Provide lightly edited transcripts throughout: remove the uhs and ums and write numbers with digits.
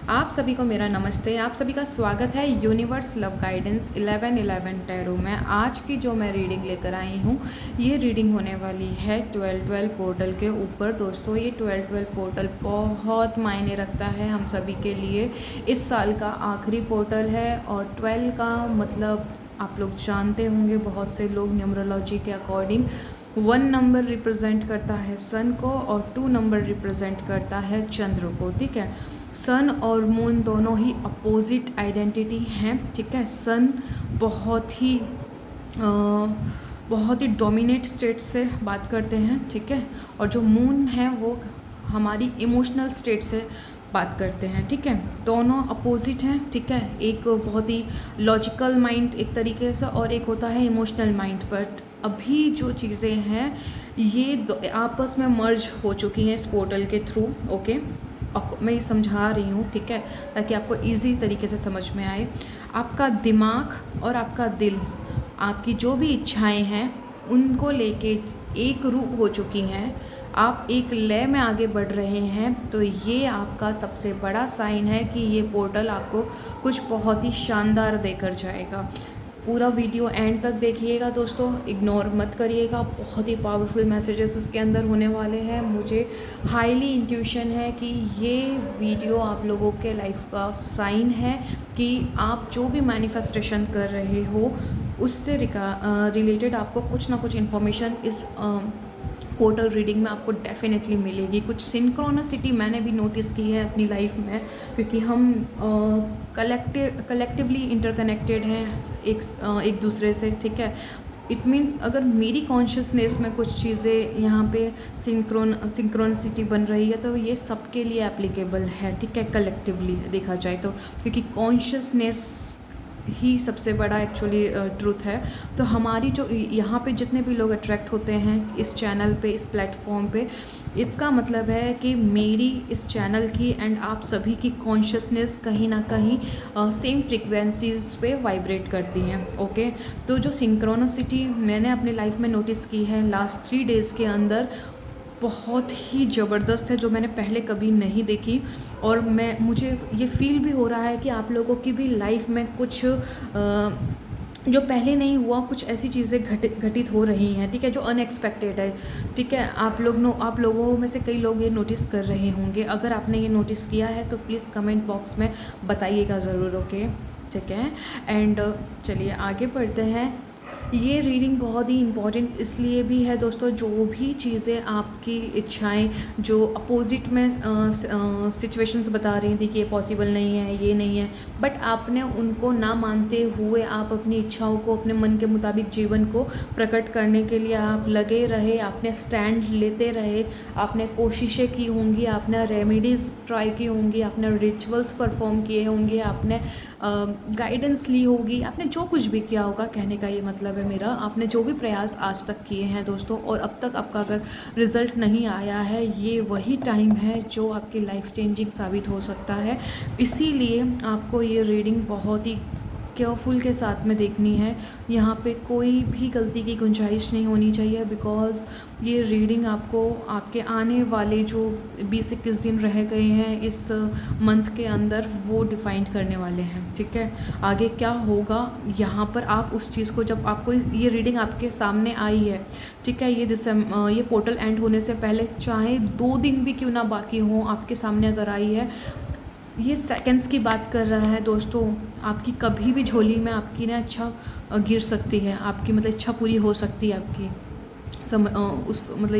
आप सभी को मेरा नमस्ते। आप सभी का स्वागत है यूनिवर्स लव गाइडेंस 1111 टैरो में। आज की जो मैं रीडिंग लेकर आई हूँ, ये रीडिंग होने वाली है 12-12 पोर्टल के ऊपर। दोस्तों, ये 12-12 पोर्टल बहुत मायने रखता है हम सभी के लिए। इस साल का आखिरी पोर्टल है और 12 का मतलब आप लोग जानते होंगे, बहुत से लोग न्यूमरोलॉजी के अकॉर्डिंग 1 नंबर रिप्रेजेंट करता है सन को और 2 नंबर रिप्रेजेंट करता है चंद्र को। ठीक है, सन और मून दोनों ही अपोजिट आइडेंटिटी हैं। ठीक है, सन बहुत ही डोमिनेट स्टेट से बात करते हैं। ठीक है, और जो मून है वो हमारी इमोशनल स्टेट से बात करते हैं। ठीक है, दोनों अपोजिट हैं। ठीक है, एक बहुत ही लॉजिकल माइंड एक तरीके से और एक होता है इमोशनल माइंड। बट अभी जो चीज़ें हैं ये आपस में मर्ज हो चुकी हैं इस पोर्टल के थ्रू। ओके, मैं ये समझा रही हूँ, ठीक है, ताकि आपको इजी तरीके से समझ में आए। आपका दिमाग और आपका दिल, आपकी जो भी इच्छाएं हैं उनको लेके एक रूप हो चुकी हैं। आप एक लय में आगे बढ़ रहे हैं, तो ये आपका सबसे बड़ा साइन है कि ये पोर्टल आपको कुछ बहुत ही शानदार देकर जाएगा। पूरा वीडियो एंड तक देखिएगा दोस्तों, इग्नोर मत करिएगा। बहुत ही पावरफुल मैसेजेस इसके अंदर होने वाले हैं। मुझे हाईली इंट्यूशन है कि ये वीडियो आप लोगों के लाइफ का साइन है कि आप जो भी मैनिफेस्टेशन कर रहे हो उससे रिलेटेड आपको कुछ ना कुछ इन्फॉर्मेशन इस पोर्टल रीडिंग में आपको डेफिनेटली मिलेगी। कुछ सिंक्रोनिसिटी मैंने भी नोटिस की है अपनी लाइफ में, क्योंकि हम कलेक्टिवली इंटरकनेक्टेड हैं एक दूसरे से। ठीक है, इट मीन्स अगर मेरी कॉन्शियसनेस में कुछ चीज़ें यहाँ पे सिंक्रोनिसिटी बन रही है तो ये सबके लिए एप्लीकेबल है। ठीक है, कलेक्टिवली देखा जाए तो, क्योंकि कॉन्शियसनेस ही सबसे बड़ा एक्चुअली ट्रूथ है। तो हमारी जो यहाँ पे जितने भी लोग अट्रैक्ट होते हैं इस चैनल पे, इस प्लेटफॉर्म पे, इसका मतलब है कि मेरी इस चैनल की एंड आप सभी की कॉन्शियसनेस कहीं ना कहीं सेम फ्रीक्वेंसीज पे वाइब्रेट करती हैं। ओके, तो जो सिंक्रोनिसिटी मैंने अपनी लाइफ में नोटिस की है लास्ट 3 डेज़ के अंदर, बहुत ही ज़बरदस्त है, जो मैंने पहले कभी नहीं देखी। और मुझे ये फील भी हो रहा है कि आप लोगों की भी लाइफ में कुछ जो पहले नहीं हुआ, कुछ ऐसी चीज़ें घटित हो रही हैं। ठीक है, जो अनएक्सपेक्टेड है। ठीक है, आप लोगों में से कई लोग ये नोटिस कर रहे होंगे। अगर आपने ये नोटिस किया है तो प्लीज़ कमेंट बॉक्स में बताइएगा ज़रूर। ओके, ठीक है, एंड चलिए आगे बढ़ते हैं। ये रीडिंग बहुत ही इम्पॉर्टेंट इसलिए भी है दोस्तों, जो भी चीज़ें आपकी इच्छाएं जो अपोजिट में सिचुएशंस बता रही थी कि ये पॉसिबल नहीं है, ये नहीं है, बट आपने उनको ना मानते हुए आप अपनी इच्छाओं को, अपने मन के मुताबिक जीवन को प्रकट करने के लिए आप लगे रहे, आपने स्टैंड लेते रहे, आपने कोशिशें की होंगी, आपने रेमेडीज़ ट्राई की होंगी, आपने रिचुअल्स परफॉर्म किए होंगे, आपने गाइडेंस ली होगी, आपने जो कुछ भी किया होगा, कहने का ये मतलब है मेरा, आपने जो भी प्रयास आज तक किए हैं दोस्तों, और अब तक आपका अगर रिज़ल्ट नहीं आया है, ये वही टाइम है जो आपकी लाइफ चेंजिंग साबित हो सकता है। इसीलिए आपको ये रीडिंग बहुत ही केयरफुल के साथ में देखनी है। यहाँ पे कोई भी गलती की गुंजाइश नहीं होनी चाहिए, बिकॉज़ ये रीडिंग आपको आपके आने वाले जो 20-21 दिन रह गए हैं इस मंथ के अंदर, वो डिफाइन करने वाले हैं। ठीक है, आगे क्या होगा यहाँ पर आप उस चीज़ को, जब आपको ये रीडिंग आपके सामने आई है, ठीक है, ये पोर्टल एंड होने से पहले चाहे 2 दिन भी क्यों ना बाकी हों, आपके सामने अगर आई है, ये सेकंड्स की बात कर रहा है दोस्तों। आपकी कभी भी झोली में आपकी ना इच्छा गिर सकती है, आपकी मतलब इच्छा पूरी हो सकती है आपकी।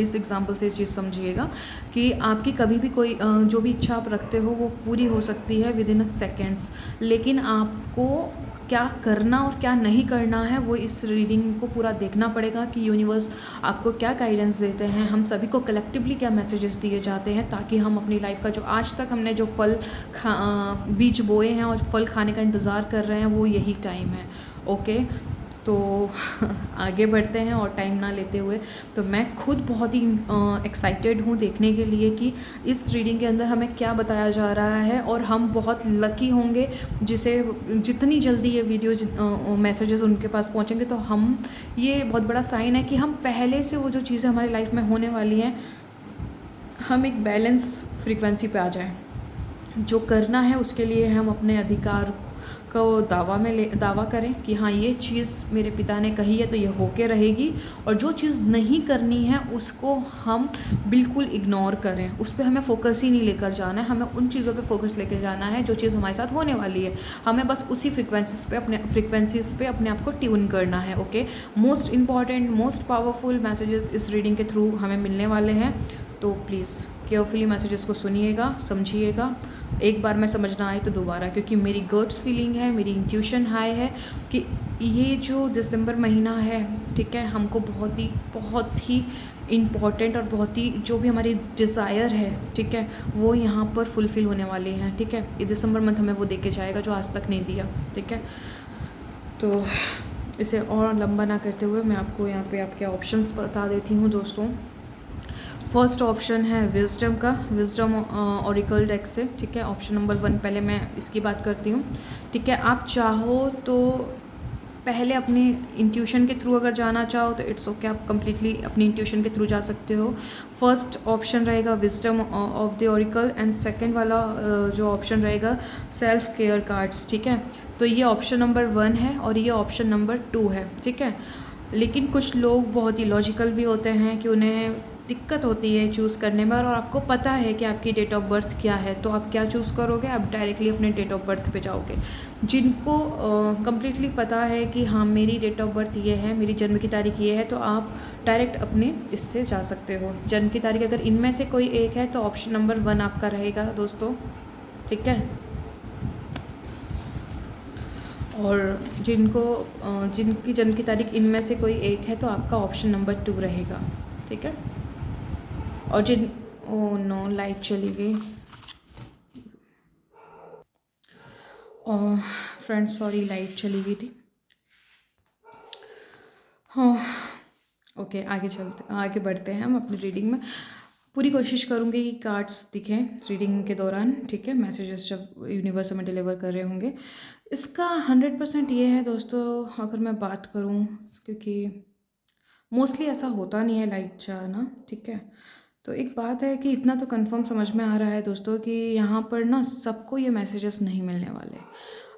इस एग्जांपल से इस चीज़ समझिएगा कि आपकी कभी भी कोई जो भी इच्छा आप रखते हो वो पूरी हो सकती है विद इन अ सेकेंड्स। लेकिन आपको क्या करना और क्या नहीं करना है वो इस रीडिंग को पूरा देखना पड़ेगा कि यूनिवर्स आपको क्या गाइडेंस देते हैं, हम सभी को कलेक्टिवली क्या मैसेजेस दिए जाते हैं, ताकि हम अपनी लाइफ का जो आज तक हमने जो बीज बोए हैं और फल खाने का इंतज़ार कर रहे हैं, वो यही टाइम है। ओके, तो आगे बढ़ते हैं और टाइम ना लेते हुए। तो मैं खुद बहुत ही एक्साइटेड हूँ देखने के लिए कि इस रीडिंग के अंदर हमें क्या बताया जा रहा है, और हम बहुत लकी होंगे जिसे जितनी जल्दी ये वीडियो मैसेजेस उनके पास पहुँचेंगे, तो हम, ये बहुत बड़ा साइन है कि हम पहले से वो जो चीज़ें हमारी लाइफ में होने वाली हैं, हम एक बैलेंस फ्रीक्वेंसी पे आ जाएँ। जो करना है उसके लिए हम अपने अधिकार को दावा करें कि हाँ ये चीज़ मेरे पिता ने कही है तो ये होके रहेगी, और जो चीज़ नहीं करनी है उसको हम बिल्कुल इग्नोर करें, उस पे हमें फ़ोकस ही नहीं लेकर जाना है। हमें उन चीज़ों पे फ़ोकस लेकर जाना है जो चीज़ हमारे साथ होने वाली है। हमें बस उसी फ्रिक्वेंसीज़ पे अपने आप को ट्यून करना है। Okay, most important most powerful messages इस रीडिंग के थ्रू हमें मिलने वाले हैं, तो प्लीज़ केयरफुली मैसेजेस को सुनिएगा, समझिएगा। एक बार में समझ ना आए तो दोबारा, क्योंकि मेरी गट्स फीलिंग है, मेरी इंट्यूशन हाई है कि ये जो दिसंबर महीना है, ठीक है, हमको बहुत ही इम्पॉर्टेंट और बहुत ही जो भी हमारी डिज़ायर है, ठीक है, वो यहाँ पर फुलफ़िल होने वाले हैं। ठीक है, ये दिसंबर मंथ हमें वो दे के जाएगा जो आज तक नहीं दिया। ठीक है, तो इसे और लंबा ना करते हुए मैं आपको यहाँ पे आपके ऑप्शंस बता देती हूँ दोस्तों। फर्स्ट ऑप्शन है विजडम का, विजडम ऑरिकल डेक से। ठीक है, ऑप्शन नंबर 1 पहले मैं इसकी बात करती हूँ। ठीक है, आप चाहो तो पहले अपनी इंट्यूशन के थ्रू अगर जाना चाहो तो इट्स ओके, आप कम्प्लीटली अपनी इंट्यूशन के थ्रू जा सकते हो। फर्स्ट ऑप्शन रहेगा wisdom of the oracle, and second वाला जो ऑप्शन रहेगा सेल्फ केयर कार्ड्स। ठीक है, तो ये ऑप्शन नंबर 1 है और ये ऑप्शन नंबर 2 है। ठीक है, लेकिन कुछ लोग बहुत ही लॉजिकल भी होते हैं कि उन्हें दिक्कत होती है चूज़ करने में, और आपको पता है कि आपकी डेट ऑफ बर्थ क्या है, तो आप क्या चूज़ करोगे? आप डायरेक्टली अपने डेट ऑफ बर्थ पे जाओगे। जिनको कम्प्लीटली पता है कि हाँ मेरी डेट ऑफ बर्थ ये है, मेरी जन्म की तारीख ये है, तो आप डायरेक्ट अपने इससे जा सकते हो। जन्म की तारीख अगर इनमें से कोई एक है तो ऑप्शन नंबर 1 आपका रहेगा दोस्तों। ठीक है, और जिनकी जन्म की तारीख इनमें से कोई एक है तो आपका ऑप्शन नंबर 2 रहेगा। ठीक है, और ओ नो, लाइट चली गई। फ्रेंड्स सॉरी, लाइट चली गई थी। हाँ, ओके, आगे बढ़ते हैं हम अपनी रीडिंग में। पूरी कोशिश करूँगी कि कार्ड्स दिखें रीडिंग के दौरान। ठीक है, मैसेजेस जब यूनिवर्स में डिलीवर कर रहे होंगे। इसका 100% ये है दोस्तों, अगर मैं बात करूँ, क्योंकि मोस्टली ऐसा होता नहीं है लाइट जाना। ठीक है, तो एक बात है कि इतना तो कंफर्म समझ में आ रहा है दोस्तों कि यहाँ पर ना सबको ये मैसेजेस नहीं मिलने वाले।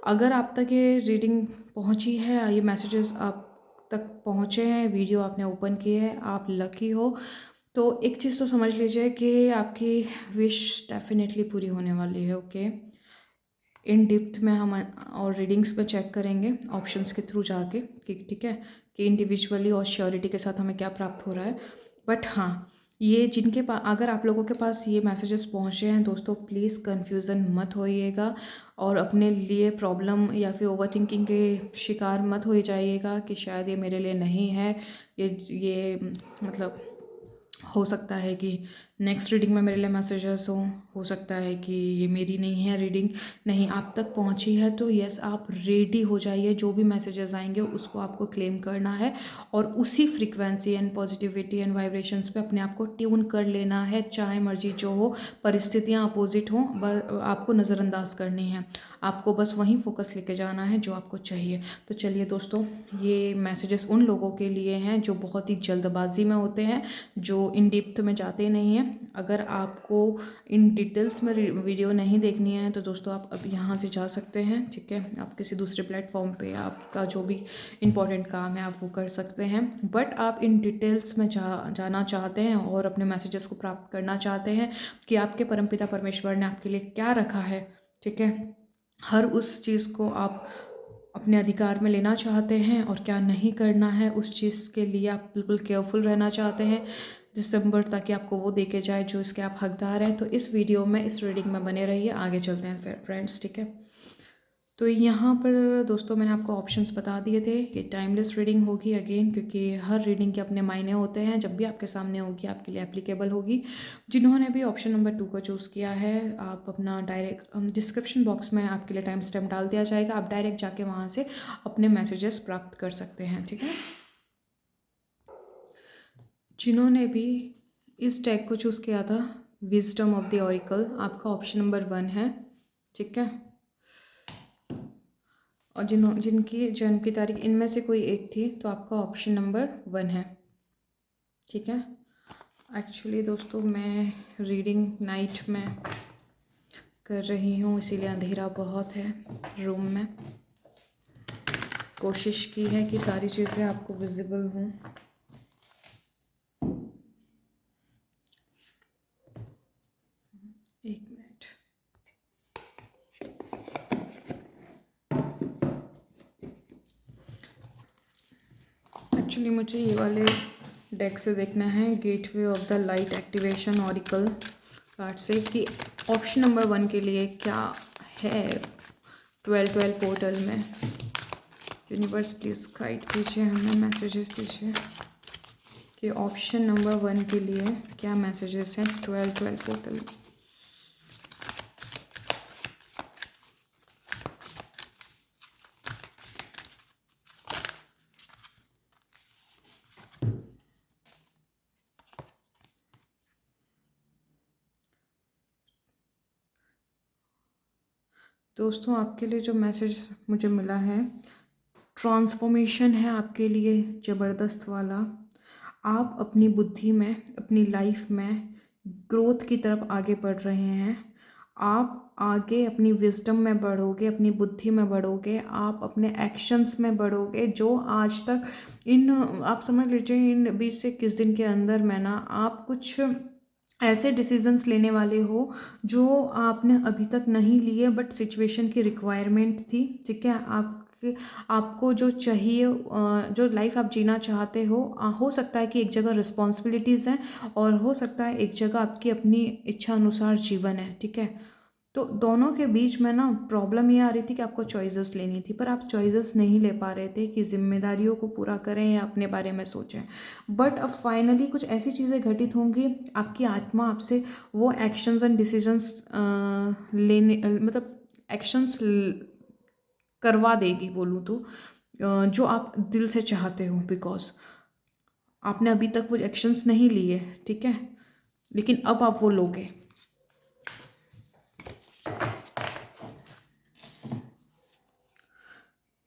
अगर आप तक ये रीडिंग पहुँची है, ये मैसेजेस आप तक पहुँचे हैं, वीडियो आपने ओपन की है, आप लकी हो, तो एक चीज़ तो समझ लीजिए कि आपकी विश डेफिनेटली पूरी होने वाली है। ओके, इन डेप्थ में हम और रीडिंग्स में चेक करेंगे ऑप्शंस के थ्रू जाके कि ठीक है कि इंडिविजुअली और श्योरिटी के साथ हमें क्या प्राप्त हो रहा है। बट हाँ, ये जिनके पास, अगर आप लोगों के पास ये मैसेजेस पहुँचे हैं दोस्तों, प्लीज़ कन्फ्यूज़न मत होइएगा और अपने लिए प्रॉब्लम या फिर ओवर थिंकिंग के शिकार मत हो जाइएगा कि शायद ये मेरे लिए नहीं है। ये मतलब हो सकता है कि नेक्स्ट रीडिंग में मेरे लिए मैसेजेस हो सकता है कि ये मेरी नहीं है रीडिंग। नहीं, आप तक पहुंची है तो यस, आप रेडी हो जाइए। जो भी मैसेजेस आएंगे उसको आपको क्लेम करना है और उसी frequency and positivity and vibrations पे अपने आप को ट्यून कर लेना है। चाहे मर्जी जो हो, परिस्थितियाँ अपोजिट हों, आपको नज़रअंदाज करनी है। आपको बस वहीं फोकस लेके जाना है जो आपको चाहिए। तो चलिए दोस्तों, ये मैसेजेस उन लोगों के लिए हैं जो बहुत ही जल्दबाजी में होते हैं, जो इन डेप्थ में जाते नहीं हैं। अगर आपको इन डिटेल्स में वीडियो नहीं देखनी है तो दोस्तों आप अब यहाँ से जा सकते हैं। ठीक है, आप किसी दूसरे प्लेटफॉर्म पे आपका जो भी इम्पोर्टेंट काम है आप वो कर सकते हैं। बट आप इन डिटेल्स में जाना चाहते हैं और अपने मैसेजेस को प्राप्त करना चाहते हैं कि आपके परमपिता परमेश्वर ने आपके लिए क्या रखा है। ठीक है, हर उस चीज़ को आप अपने अधिकार में लेना चाहते हैं और क्या नहीं करना है उस चीज़ के लिए आप बिल्कुल केयरफुल रहना चाहते हैं दिसंबर, ताकि आपको वो देके जाए जो इसके आप हकदार हैं। तो इस वीडियो में, इस रीडिंग में बने रहिए। आगे चलते हैं फ्रेंड्स। ठीक है, तो यहाँ पर दोस्तों मैंने आपको ऑप्शंस बता दिए थे। ये टाइमलेस रीडिंग होगी अगेन, क्योंकि हर रीडिंग के अपने मायने होते हैं। जब भी आपके सामने होगी आपके लिए एप्लीकेबल होगी। जिन्होंने भी ऑप्शन नंबर 2 को चूज़ किया है, आप अपना डायरेक्ट डिस्क्रिप्शन बॉक्स में आपके लिए टाइम स्टैम्प डाल दिया जाएगा, आप डायरेक्ट जाके वहाँ से अपने मैसेजेस प्राप्त कर सकते हैं। ठीक है, जिन्होंने भी इस टैग को चूज़ किया था, विजडम ऑफ द ऑरिकल, आपका ऑप्शन नंबर 1 है। ठीक है, और जिनकी जन्म की तारीख इनमें से कोई एक थी तो आपका ऑप्शन नंबर 1 है। ठीक है, एक्चुअली दोस्तों मैं रीडिंग नाइट में कर रही हूँ, इसीलिए अंधेरा बहुत है रूम में। कोशिश की है कि सारी चीज़ें आपको विजिबल हों। एक मिनट। एक्चुअली मुझे ये वाले डेक से देखना है, gateway of the light activation oracle card से, कि ऑप्शन नंबर 1 के लिए क्या है 12-12 पोर्टल में। यूनिवर्स प्लीज़ गाइड कीजिए, हमें मैसेजेस दीजिए कि ऑप्शन नंबर 1 के लिए क्या मैसेजेस हैं 12-12 पोर्टल में। दोस्तों, आपके लिए जो मैसेज मुझे मिला है, ट्रांसफॉर्मेशन है आपके लिए ज़बरदस्त वाला। आप अपनी बुद्धि में, अपनी लाइफ में ग्रोथ की तरफ आगे बढ़ रहे हैं। आप आगे अपनी विजडम में बढ़ोगे, अपनी बुद्धि में बढ़ोगे, आप अपने एक्शंस में बढ़ोगे। जो आज तक आप समझ लीजिए इन 20 से 21 दिन के अंदर में ना, आप कुछ ऐसे डिसीजंस लेने वाले हो जो आपने अभी तक नहीं लिए, बट सिचुएशन की रिक्वायरमेंट थी। ठीक है, आपको जो चाहिए, जो लाइफ आप जीना चाहते हो सकता है कि एक जगह रिस्पॉन्सिबिलिटीज़ हैं और हो सकता है एक जगह आपकी अपनी इच्छा अनुसार जीवन है। ठीक है, तो दोनों के बीच में ना प्रॉब्लम ये आ रही थी कि आपको चॉइसेस लेनी थी, पर आप चॉइसेस नहीं ले पा रहे थे कि जिम्मेदारियों को पूरा करें या अपने बारे में सोचें। बट अब फाइनली कुछ ऐसी चीज़ें घटित होंगी, आपकी आत्मा आपसे वो एक्शंस एंड डिसीजंस लेने, मतलब एक्शंस करवा देगी, बोलूँ तो जो आप दिल से चाहते हो, बिकॉज आपने अभी तक वो एक्शंस नहीं लिए। ठीक है, लेकिन अब आप वो लोगे।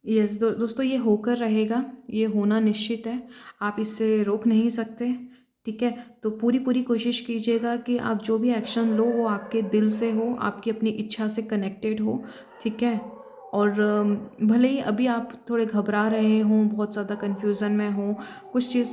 यस दोस्तों, ये होकर रहेगा, ये होना निश्चित है, आप इससे रोक नहीं सकते। ठीक है, तो पूरी पूरी कोशिश कीजिएगा कि आप जो भी एक्शन लो वो आपके दिल से हो, आपकी अपनी इच्छा से कनेक्टेड हो। ठीक है, और भले ही अभी आप थोड़े घबरा रहे हों, बहुत ज़्यादा कन्फ्यूज़न में हो, कुछ चीज़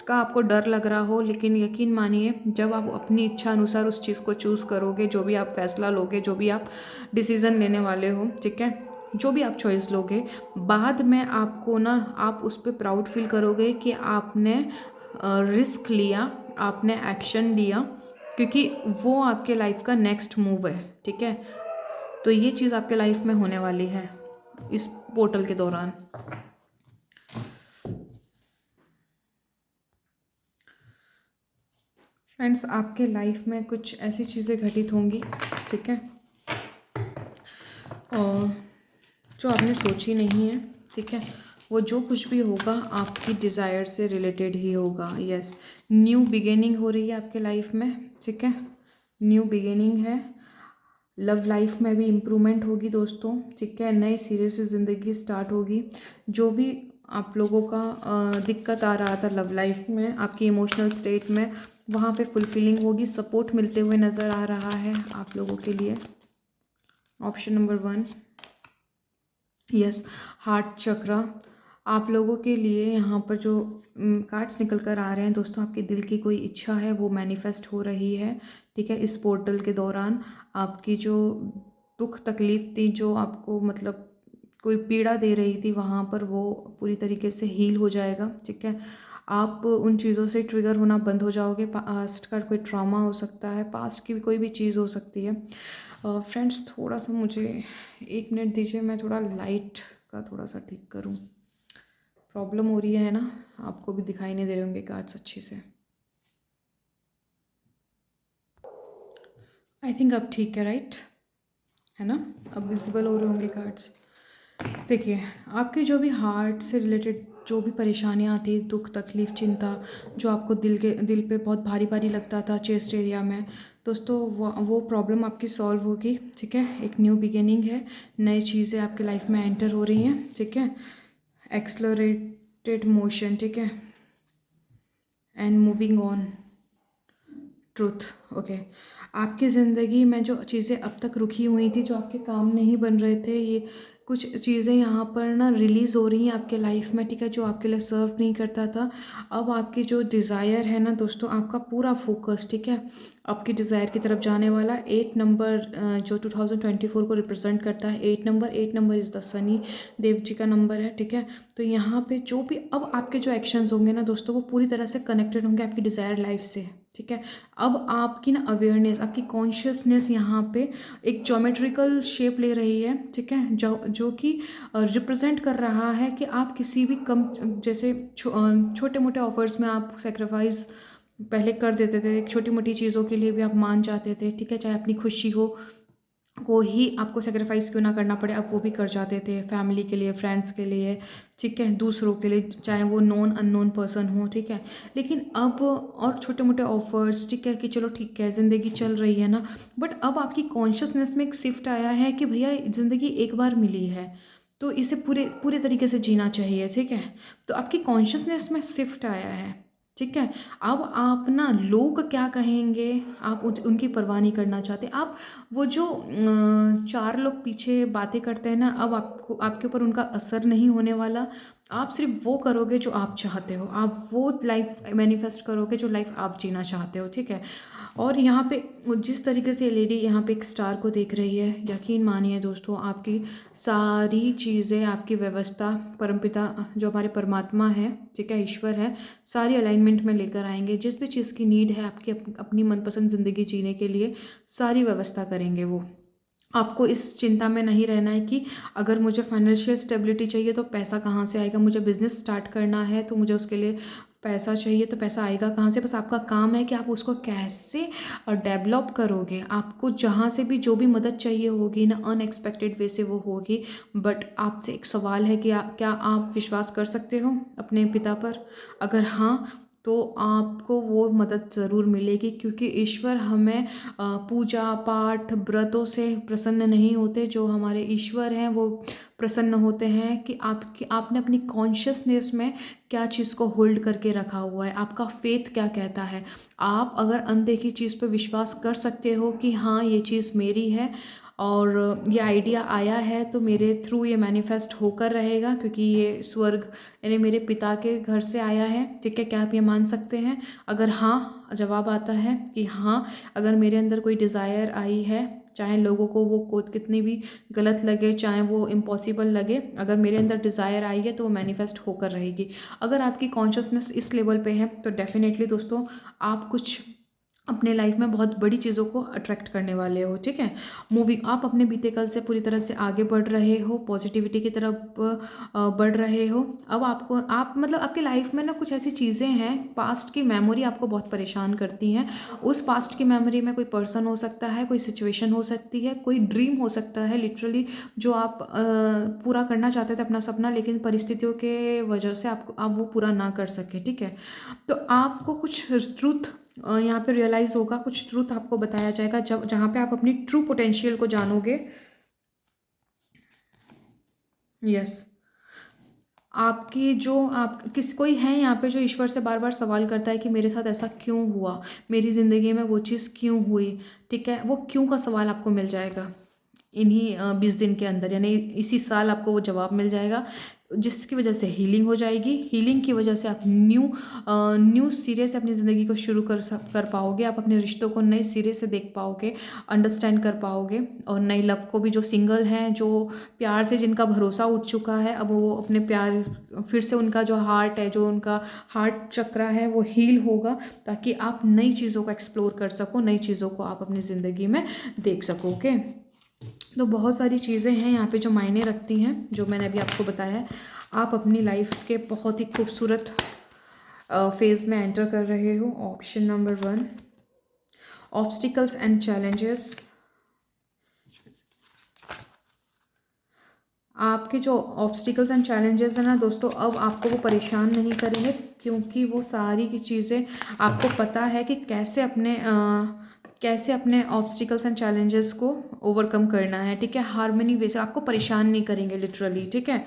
का आपको डर लग रहा हो, लेकिन यकीन मानिए जब आप अपनी इच्छा अनुसार उस चीज़ को चूज़ करोगे, जो भी आप फैसला लोगे, जो भी आप डिसीज़न लेने वाले हो, ठीक है, जो भी आप चॉइस लोगे, बाद में आपको ना, आप उस पर प्राउड फील करोगे कि आपने रिस्क लिया, आपने एक्शन लिया, क्योंकि वो आपके लाइफ का नेक्स्ट मूव है। ठीक है, तो ये चीज़ आपके लाइफ में होने वाली है इस पोर्टल के दौरान। फ्रेंड्स, आपके लाइफ में कुछ ऐसी चीज़ें घटित होंगी, ठीक है, और जो आपने सोची नहीं है। ठीक है, वो जो कुछ भी होगा आपकी डिज़ायर से रिलेटेड ही होगा। यस, न्यू बिगिनिंग हो रही है आपके लाइफ में। ठीक है, न्यू बिगिनिंग है, लव लाइफ में भी इम्प्रूवमेंट होगी दोस्तों। ठीक है, नए सिरे से ज़िंदगी स्टार्ट होगी। जो भी आप लोगों का दिक्कत आ रहा था लव लाइफ में, आपकी इमोशनल स्टेट में, वहाँ पे फुलफिलिंग होगी, सपोर्ट मिलते हुए नज़र आ रहा है आप लोगों के लिए। ऑप्शन नंबर 1, यस, हार्ट चक्र। आप लोगों के लिए यहाँ पर जो कार्ड्स निकल कर आ रहे हैं दोस्तों, आपके दिल की कोई इच्छा है वो मैनिफेस्ट हो रही है। ठीक है, इस पोर्टल के दौरान आपकी जो दुख तकलीफ़ थी, जो आपको मतलब कोई पीड़ा दे रही थी, वहाँ पर वो पूरी तरीके से हील हो जाएगा। ठीक है, आप उन चीज़ों से ट्रिगर होना बंद हो जाओगे। पास्ट का कोई ट्रॉमा हो सकता है, पास्ट की भी कोई भी चीज़ हो सकती है। फ्रेंड्स, थोड़ा सा मुझे 1 मिनट दीजिए, मैं थोड़ा लाइट का थोड़ा सा ठीक करूं। प्रॉब्लम हो रही है ना, आपको भी दिखाई नहीं दे रहे होंगे कार्ड्स अच्छे से। आई थिंक अब ठीक है, राइट है ना, अब विजिबल हो रहे होंगे कार्ड्स। देखिए, आपके जो भी हार्ट से रिलेटेड जो भी परेशानियाँ आती, दुख तकलीफ़ चिंता, जो आपको दिल पे बहुत भारी भारी लगता था चेस्ट एरिया में, दोस्तों वो प्रॉब्लम आपकी सॉल्व होगी। ठीक है, एक न्यू बिगिनिंग है, नई चीज़ें आपके लाइफ में एंटर हो रही हैं। ठीक है, एक्सलरेटेड मोशन। ठीक है, and moving on truth. Okay, आपकी ज़िंदगी में जो चीज़ें अब तक रुकी हुई थी, जो आपके काम नहीं बन रहे थे, ये कुछ चीज़ें यहाँ पर ना रिलीज़ हो रही हैं आपके लाइफ में, ठीक है, जो आपके लिए सर्व नहीं करता था। अब आपकी जो डिज़ायर है ना दोस्तों, आपका पूरा फोकस, ठीक है, आपकी डिज़ायर की तरफ जाने वाला। 8 नंबर जो 2024 को रिप्रेजेंट करता है, 8 number is the Shani Dev ji का नंबर है, ठीक है। तो यहाँ पे जो भी अब आपके जो एक्शंस होंगे ना दोस्तों, वो पूरी तरह से कनेक्टेड होंगे आपकी डिज़ायर लाइफ से, ठीक है। अब आपकी ना अवेयरनेस, आपकी कॉन्शियसनेस यहाँ पे एक ज्योमेट्रिकल शेप ले रही है, ठीक है, जो कि रिप्रेजेंट कर रहा है कि आप किसी भी कम, जैसे छोटे मोटे ऑफर्स में आप सेक्रीफाइस पहले कर देते थे, छोटी मोटी चीज़ों के लिए भी आप मान जाते थे, ठीक है, चाहे अपनी खुशी हो को ही आपको सेक्रीफाइस क्यों ना करना पड़े, आप वो भी कर जाते थे, फैमिली के लिए, फ्रेंड्स के लिए, ठीक है, दूसरों के लिए, चाहे वो नॉन अननोन पर्सन हो, ठीक है। लेकिन अब और छोटे मोटे ऑफर्स, ठीक है, कि चलो ठीक है ज़िंदगी चल रही है ना, बट अब आपकी कॉन्शियसनेस में एक शिफ्ट आया है कि भैया ज़िंदगी एक बार मिली है, तो इसे पूरे पूरे तरीके से जीना चाहिए, ठीक है। तो आपकी कॉन्शियसनेस में शिफ्ट आया है, ठीक है। अब आप ना लोग क्या कहेंगे, आप उनकी परवाह नहीं करना चाहते। आप वो जो 4 लोग पीछे बातें करते हैं ना, अब आपको आपके ऊपर उनका असर नहीं होने वाला। आप सिर्फ वो करोगे जो आप चाहते हो, आप वो लाइफ मैनिफेस्ट करोगे जो लाइफ आप जीना चाहते हो, ठीक है। और यहाँ पे वो जिस तरीके से लेडी यहाँ पे एक स्टार को देख रही है, यकीन मानिए दोस्तों, आपकी सारी चीज़ें, आपकी व्यवस्था, परमपिता जो हमारे परमात्मा है, ठीक है, ईश्वर है, सारी अलाइनमेंट में लेकर आएंगे। जिस भी चीज़ की नीड है आपकी अपनी मनपसंद ज़िंदगी जीने के लिए, सारी व्यवस्था करेंगे वो। आपको इस चिंता में नहीं रहना है कि अगर मुझे फाइनेंशियल स्टेबिलिटी चाहिए तो पैसा कहाँ से आएगा, मुझे बिज़नेस स्टार्ट करना है तो मुझे उसके लिए पैसा चाहिए, तो पैसा आएगा कहाँ से। बस आपका काम है कि आप उसको कैसे डेवलप करोगे। आपको जहाँ से भी जो भी मदद चाहिए होगी ना, अनएक्सपेक्टेड वे से वो होगी। बट आपसे एक सवाल है कि क्या आप विश्वास कर सकते हो अपने पिता पर? अगर हाँ, तो आपको वो मदद ज़रूर मिलेगी, क्योंकि ईश्वर हमें पूजा पाठ व्रतों से प्रसन्न नहीं होते। जो हमारे ईश्वर हैं वो प्रसन्न होते हैं कि आपने अपनी कॉन्शियसनेस में क्या चीज़ को होल्ड करके रखा हुआ है, आपका फेथ क्या कहता है। आप अगर अनदेखी चीज़ पर विश्वास कर सकते हो कि हाँ ये चीज़ मेरी है और ये आइडिया आया है तो मेरे थ्रू ये मैनिफेस्ट होकर रहेगा, क्योंकि ये स्वर्ग यानी मेरे पिता के घर से आया है, ठीक है, क्या आप ये मान सकते हैं? अगर हाँ जवाब आता है कि हाँ, अगर मेरे अंदर कोई डिज़ायर आई है, चाहे लोगों को वो कोट कितनी भी गलत लगे, चाहे वो इम्पॉसिबल लगे, अगर मेरे अंदर डिज़ायर आई है तो वो मैनिफेस्ट होकर रहेगी। अगर आपकी कॉन्शियसनेस इस लेवल पे है तो डेफिनेटली दोस्तों आप कुछ अपने लाइफ में बहुत बड़ी चीज़ों को अट्रैक्ट करने वाले हो, ठीक है। मूविंग, आप अपने बीते कल से पूरी तरह से आगे बढ़ रहे हो, पॉजिटिविटी की तरफ बढ़ रहे हो। अब आप मतलब आपकी लाइफ में ना कुछ ऐसी चीज़ें हैं, पास्ट की मेमोरी आपको बहुत परेशान करती हैं। उस पास्ट की मेमोरी में कोई पर्सन हो सकता है, कोई सिचुएशन हो सकती है, कोई ड्रीम हो सकता है लिटरली, जो आप पूरा करना चाहते थे अपना सपना, लेकिन परिस्थितियों के वजह से आप वो पूरा ना कर सके, ठीक है। तो आपको कुछ ट्रूथ यहाँ पे रियलाइज़ होगा, कुछ ट्रूथ आपको बताया जाएगा जब जहाँ पे आप अपनी ट्रू पोटेंशियल को जानोगे। यस, आपकी जो आप किस कोई है यहाँ पे जो ईश्वर से बार बार सवाल करता है कि मेरे साथ ऐसा क्यों हुआ, मेरी ज़िंदगी में वो चीज़ क्यों हुई, ठीक है। वो क्यों का सवाल आपको मिल जाएगा इन्हीं 20 दिन के अंदर, यानी इसी साल आपको वो जवाब मिल जाएगा, जिसकी वजह से हीलिंग हो जाएगी। हीलिंग की वजह से आप न्यू सिरे से अपनी ज़िंदगी को शुरू कर पाओगे। आप अपने रिश्तों को नए सिरे से देख पाओगे, अंडरस्टैंड कर पाओगे, और नई लव को भी, जो सिंगल हैं, जो प्यार से जिनका भरोसा उठ चुका है, अब वो अपने प्यार फिर से, उनका जो हार्ट है, जो उनका हार्ट चक्रा है वो हील होगा, ताकि आप नई चीज़ों को एक्सप्लोर कर सको, नई चीज़ों को आप अपनी ज़िंदगी में देख सको, ओके। तो बहुत सारी चीज़ें हैं यहाँ पे जो मायने रखती हैं, जो मैंने अभी आपको बताया है। आप अपनी लाइफ के बहुत ही खूबसूरत फेज़ में एंटर कर रहे हो। Option number 1, obstacles and challenges. आपके जो ऑब्स्टिकल्स एंड चैलेंजेस हैं ना दोस्तों, अब आपको वो परेशान नहीं करेंगे, क्योंकि वो सारी की चीज़ें आपको पता है कि कैसे अपने ऑब्स्टिकल्स एंड चैलेंजेस को ओवरकम करना है, ठीक है। हार्मनी वे से आपको परेशान नहीं करेंगे लिटरली, ठीक है।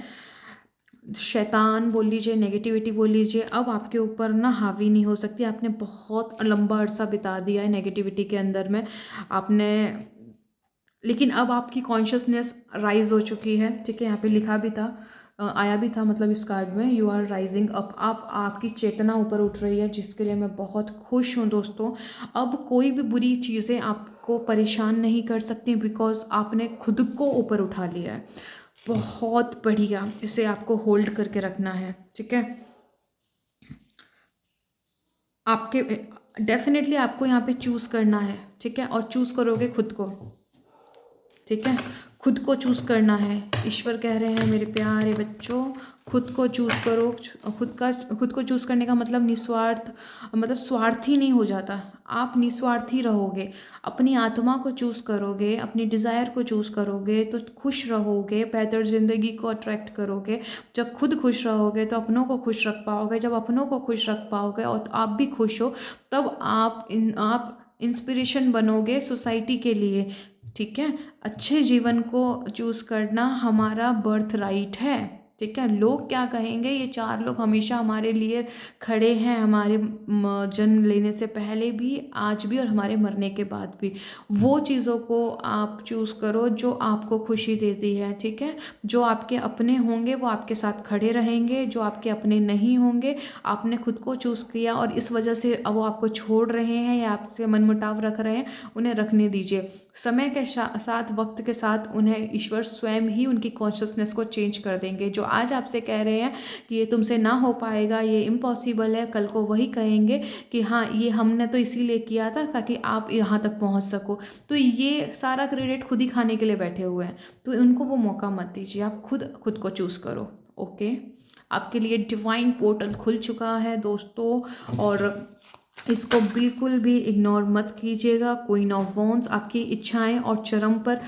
शैतान बोल लीजिए, नेगेटिविटी बोल लीजिए, अब आपके ऊपर ना हावी नहीं हो सकती। आपने बहुत लंबा अरसा बिता दिया है नेगेटिविटी के अंदर में आपने, लेकिन अब आपकी कॉन्शियसनेस राइज हो चुकी है, ठीक है। यहाँ पे लिखा भी था, आया भी था मतलब इस कार्ड में, यू आर राइजिंग अप, आप आपकी चेतना ऊपर उठ रही है, जिसके लिए मैं बहुत खुश हूँ दोस्तों। अब कोई भी बुरी चीज़ें आपको परेशान नहीं कर सकती, बिकॉज आपने खुद को ऊपर उठा लिया है। बहुत बढ़िया, इसे आपको होल्ड करके रखना है, ठीक है। आपके डेफिनेटली आपको यहाँ पे चूज़ करना है, ठीक है, और चूज़ करोगे खुद को, ठीक है। खुद को चूज़ करना है। ईश्वर कह रहे हैं मेरे प्यारे बच्चों, खुद को चूज़ करो। खुद को चूज़ करने का मतलब निस्वार्थ, मतलब स्वार्थी नहीं हो जाता। आप निस्वार्थी रहोगे, अपनी आत्मा को चूज़ करोगे, अपनी डिज़ायर को चूज़ करोगे तो खुश रहोगे, बेहतर ज़िंदगी को अट्रैक्ट करोगे। जब खुद खुश रहोगे तो अपनों को खुश रख पाओगे, जब अपनों को खुश रख पाओगे और आप भी खुश हो, तब आप इंस्पिरेशन बनोगे सोसाइटी के लिए, ठीक है। अच्छे जीवन को चूज़ करना हमारा बर्थ राइट है, ठीक है। लोग क्या कहेंगे, ये चार लोग हमेशा हमारे लिए खड़े हैं, हमारे जन्म लेने से पहले भी, आज भी और हमारे मरने के बाद भी। वो चीज़ों को आप चूज़ करो जो आपको खुशी देती है, ठीक है। जो आपके अपने होंगे वो आपके साथ खड़े रहेंगे, जो आपके अपने नहीं होंगे, आपने खुद को चूज़ किया और इस वजह से अब वो आपको छोड़ रहे हैं या आपसे मनमुटाव रख रहे हैं, उन्हें रखने दीजिए। समय के साथ, वक्त के साथ उन्हें ईश्वर स्वयं ही उनकी कॉन्शियसनेस को चेंज कर देंगे। जो आज आपसे कह रहे हैं कि ये तुमसे ना हो पाएगा, ये इम्पॉसिबल है, कल को वही कहेंगे कि हाँ ये हमने तो इसीलिए किया था ताकि आप यहाँ तक पहुँच सको। तो ये सारा क्रेडिट खुद ही खाने के लिए बैठे हुए हैं, तो उनको वो मौका मत दीजिए। आप खुद को चूज़ करो, ओके। आपके लिए डिवाइन पोर्टल खुल चुका है दोस्तों, और इसको बिल्कुल भी इग्नोर मत कीजिएगा। क्वीन ऑफ वॉन्ड्स, आपकी इच्छाएं और चरम पर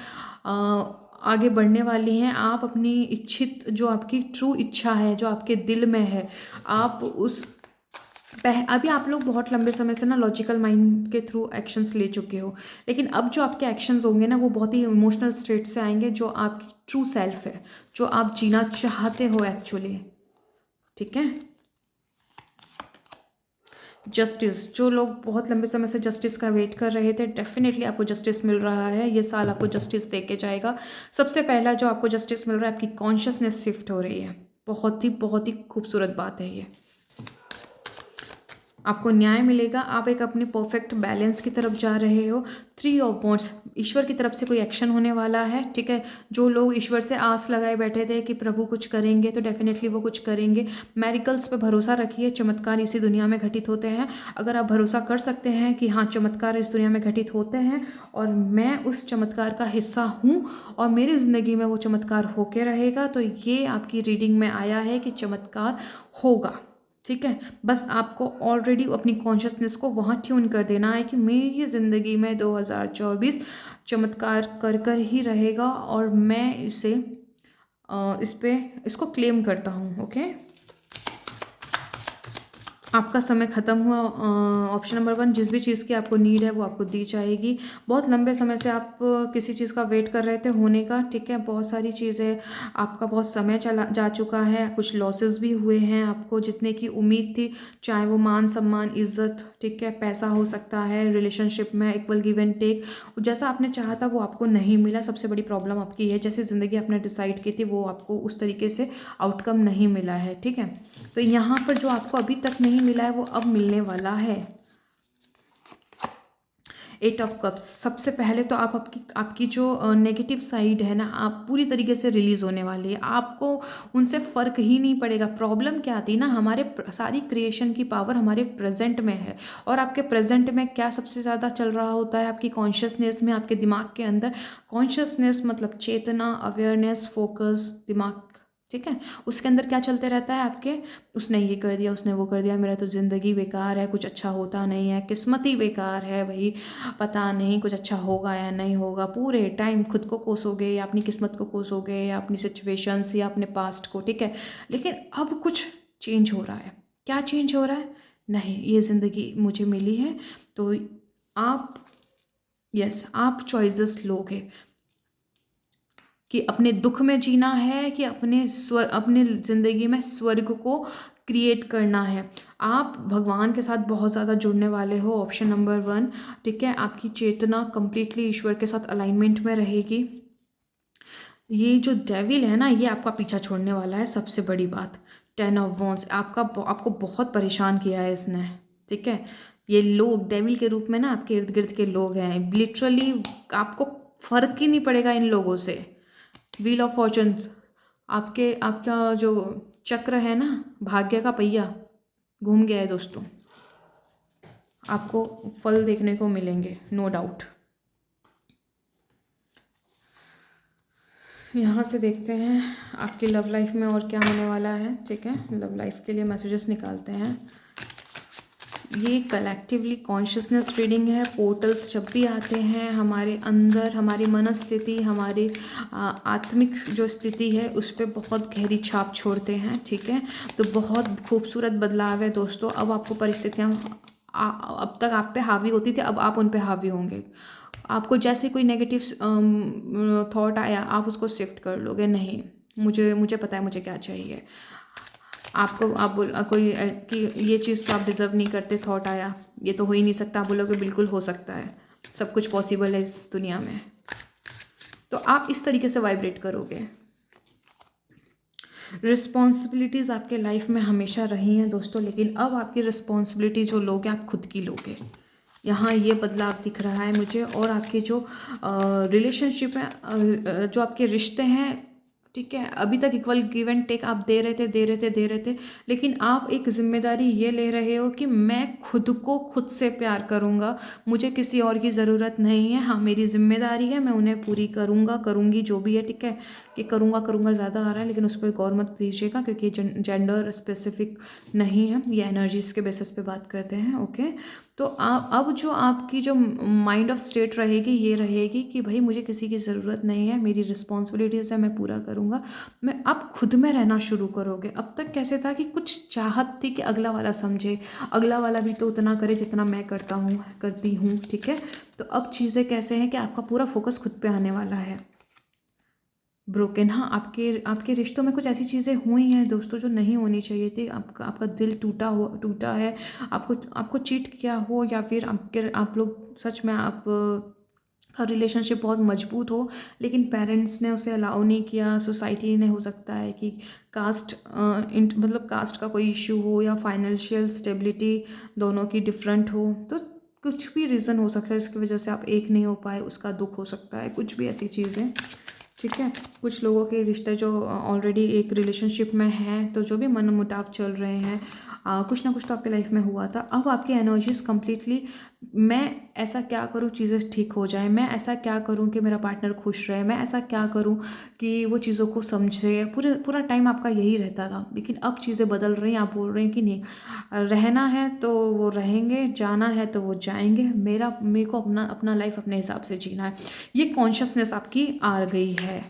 आगे बढ़ने वाली हैं। आप अपनी इच्छित, जो आपकी ट्रू इच्छा है, जो आपके दिल में है, आप उस अभी आप लोग बहुत लंबे समय से ना लॉजिकल माइंड के थ्रू एक्शंस ले चुके हो, लेकिन अब जो आपके एक्शंस होंगे ना वो बहुत ही इमोशनल स्टेट से आएंगे, जो आपकी ट्रू सेल्फ है, जो आप जीना चाहते हो एक्चुअली, ठीक है। जस्टिस, जो लोग बहुत लंबे समय से जस्टिस का वेट कर रहे थे, डेफिनेटली आपको जस्टिस मिल रहा है। ये साल आपको जस्टिस दे के जाएगा। सबसे पहला जो आपको जस्टिस मिल रहा है, आपकी कॉन्शियसनेस शिफ्ट हो रही है। बहुत ही खूबसूरत बात है ये। आपको न्याय मिलेगा, आप एक अपने परफेक्ट बैलेंस की तरफ जा रहे हो। 3 ऑफ वॉन्ड्स, ईश्वर की तरफ से कोई एक्शन होने वाला है, ठीक है। जो लोग ईश्वर से आस लगाए बैठे थे कि प्रभु कुछ करेंगे, तो डेफिनेटली वो कुछ करेंगे। मेरिकल्स पे भरोसा रखिए, चमत्कार इसी दुनिया में घटित होते हैं। अगर आप भरोसा कर सकते हैं कि हाँ चमत्कार इस दुनिया में घटित होते हैं और मैं उस चमत्कार का हिस्सा हूँ और मेरी ज़िंदगी में वो चमत्कार होके रहेगा, तो ये आपकी रीडिंग में आया है कि चमत्कार होगा, ठीक है। बस आपको ऑलरेडी अपनी कॉन्शियसनेस को वहाँ ट्यून कर देना है कि मेरी ज़िंदगी में 2024 चमत्कार कर कर ही रहेगा और मैं इसको क्लेम करता हूँ, ओके। आपका समय ख़त्म हुआ। ऑप्शन नंबर 1, जिस भी चीज़ की आपको नीड है वो आपको दी जाएगी। बहुत लंबे समय से आप किसी चीज़ का वेट कर रहे थे होने का, ठीक है। बहुत सारी चीज़ें, आपका बहुत समय चला जा चुका है, कुछ लॉसेस भी हुए हैं। आपको जितने की उम्मीद थी, चाहे वो मान सम्मान, इज्जत, ठीक है, पैसा हो सकता है, रिलेशनशिप में इक्वल गिव एंड टेक, जैसा आपने चाहा था वो आपको नहीं मिला। सबसे बड़ी प्रॉब्लम आपकी है, जैसी ज़िंदगी आपने डिसाइड की थी वो आपको उस तरीके से आउटकम नहीं मिला है, ठीक है। तो यहाँ पर जो आपको अभी तक नहीं मिला है वो अब मिलने वाला है। 8 ऑफ कप्स, सबसे पहले तो आप आपकी जो नेगेटिव साइड है ना, आप पूरी तरीके से रिलीज़ होने वाली है। आपको उनसे फ़र्क ही नहीं पड़ेगा। प्रॉब्लम क्या आती है ना, हमारे सारी क्रिएशन की पावर हमारे प्रेजेंट में है, और आपके प्रेजेंट में क्या सबसे ज़्यादा चल रहा होता है, आपकी कॉन्शियसनेस में, आपके दिमाग के अंदर। कॉन्शियसनेस मतलब चेतना, अवेयरनेस, फोकस, दिमाग, ठीक है। उसके अंदर क्या चलते रहता है आपके, उसने ये कर दिया, उसने वो कर दिया, मेरा तो ज़िंदगी बेकार है, कुछ अच्छा होता नहीं है, किस्मत ही बेकार है भाई, पता नहीं कुछ अच्छा होगा या नहीं होगा। पूरे टाइम खुद को कोसोगे या अपनी किस्मत को कोसोगे या अपनी सिचुएशंस या अपने पास्ट को, ठीक है। लेकिन अब कुछ चेंज हो रहा है। क्या चेंज हो रहा है, नहीं ये ज़िंदगी मुझे मिली है, तो आप आप चॉइसेस लोगे कि अपने दुख में जीना है कि अपने ज़िंदगी में स्वर्ग को क्रिएट करना है। आप भगवान के साथ बहुत ज़्यादा जुड़ने वाले हो, ऑप्शन नंबर 1, ठीक है। आपकी चेतना कंप्लीटली ईश्वर के साथ अलाइनमेंट में रहेगी। ये जो डेविल है ना, ये आपका पीछा छोड़ने वाला है, सबसे बड़ी बात। 10 ऑफ वॉन्ड्स आपको बहुत परेशान किया है इसने, ठीक है। ये लोग डेविल के रूप में ना आपके इर्द गिर्द के लोग हैं, लिटरली आपको फर्क ही नहीं पड़ेगा इन लोगों से। व्हील ऑफ फॉर्चून्स, आपका जो चक्र है ना, भाग्य का पहिया घूम गया है दोस्तों। आपको फल देखने को मिलेंगे, नो डाउट। यहाँ से देखते हैं आपकी लव लाइफ में और क्या होने वाला है, ठीक है। लव लाइफ के लिए मैसेजेस निकालते हैं। ये कलेक्टिवली कॉन्शियसनेस रीडिंग है। पोर्टल्स जब भी आते हैं हमारे अंदर, हमारी मनस्थिति, हमारी आत्मिक जो स्थिति है उस पर बहुत गहरी छाप छोड़ते हैं, ठीक है। तो बहुत खूबसूरत बदलाव है दोस्तों। अब आपको परिस्थितियाँ अब तक आप पे हावी होती थी, अब आप उन पे हावी होंगे। आपको जैसे कोई नेगेटिव थॉट आया, आप उसको शिफ्ट कर लोगे, नहीं मुझे पता है मुझे क्या चाहिए। कोई कि ये चीज़ तो आप डिज़र्व नहीं करते थॉट आया, ये तो हो ही नहीं सकता, आप बोलोगे बिल्कुल हो सकता है, सब कुछ पॉसिबल है इस दुनिया में। तो आप इस तरीके से वाइब्रेट करोगे। रिस्पॉन्सिबिलिटीज़ आपके लाइफ में हमेशा रही हैं दोस्तों, लेकिन अब आपकी रिस्पॉन्सिबिलिटी जो लोगे आप खुद की लोगे। यहाँ ये बदलाव दिख रहा है मुझे। और आपके जो रिलेशनशिप है, जो आपके रिश्ते हैं, ठीक है, अभी तक इक्वल गिव एंड टेक आप दे रहे थे, लेकिन आप एक जिम्मेदारी ये ले रहे हो कि मैं खुद को खुद से प्यार करूँगा, मुझे किसी और की ज़रूरत नहीं है। हाँ, मेरी जिम्मेदारी है, मैं उन्हें पूरी करूँगी जो भी है, ठीक है। कि करूँगा ज़्यादा आ रहा है, लेकिन उस पर गौर मत कीजिएगा क्योंकि जेंडर स्पेसिफिक नहीं है, ये एनर्जीज़ के बेसिस पे बात करते हैं, ओके। तो अब जो आपकी जो माइंड ऑफ स्टेट रहेगी, ये रहेगी कि भाई मुझे किसी की ज़रूरत नहीं है, मेरी रिस्पॉन्सिबिलिटीज़ है, मैं पूरा करूँगा। मैं अब खुद में रहना शुरू करोगे। अब तक कैसे था कि कुछ चाहत थी कि अगला वाला समझे, अगला वाला भी तो उतना करे जितना मैं करती हूँ, ठीक है। तो अब चीज़ें कैसे हैं कि आपका पूरा फोकस खुद पे आने वाला है। ब्रोकन, हाँ, आपके रिश्तों में कुछ ऐसी चीज़ें हुई हैं दोस्तों जो नहीं होनी चाहिए थी। आपका दिल टूटा है, आपको चीट किया हो, या फिर आप लोग सच में आप का रिलेशनशिप बहुत मजबूत हो, लेकिन पेरेंट्स ने उसे अलाउ नहीं किया, सोसाइटी ने, हो सकता है कि मतलब कास्ट का कोई इशू हो, या फाइनेंशियल स्टेबिलिटी दोनों की डिफरेंट हो। तो कुछ भी रीज़न हो सकता है जिसकी वजह से आप एक नहीं हो पाए, उसका दुख हो सकता है, कुछ भी ऐसी चीज़ें, ठीक है। कुछ लोगों के रिश्ते जो ऑलरेडी एक रिलेशनशिप में हैं, तो जो भी मनमुटाव चल रहे हैं, कुछ ना कुछ तो आपके लाइफ में हुआ था। अब आपकी एनर्जीज कम्प्लीटली, मैं ऐसा क्या करूँ चीज़ें ठीक हो जाए, मैं ऐसा क्या करूँ कि मेरा पार्टनर खुश रहे, मैं ऐसा क्या करूँ कि वो चीज़ों को समझे, पूरा टाइम आपका यही रहता था। लेकिन अब चीज़ें बदल रही हैं, आप बोल रहे हैं कि नहीं, रहना है तो वो रहेंगे, जाना है तो वो जाएंगे, मेरे को अपना लाइफ अपने हिसाब से जीना है। ये कॉन्शियसनेस आपकी आ गई है।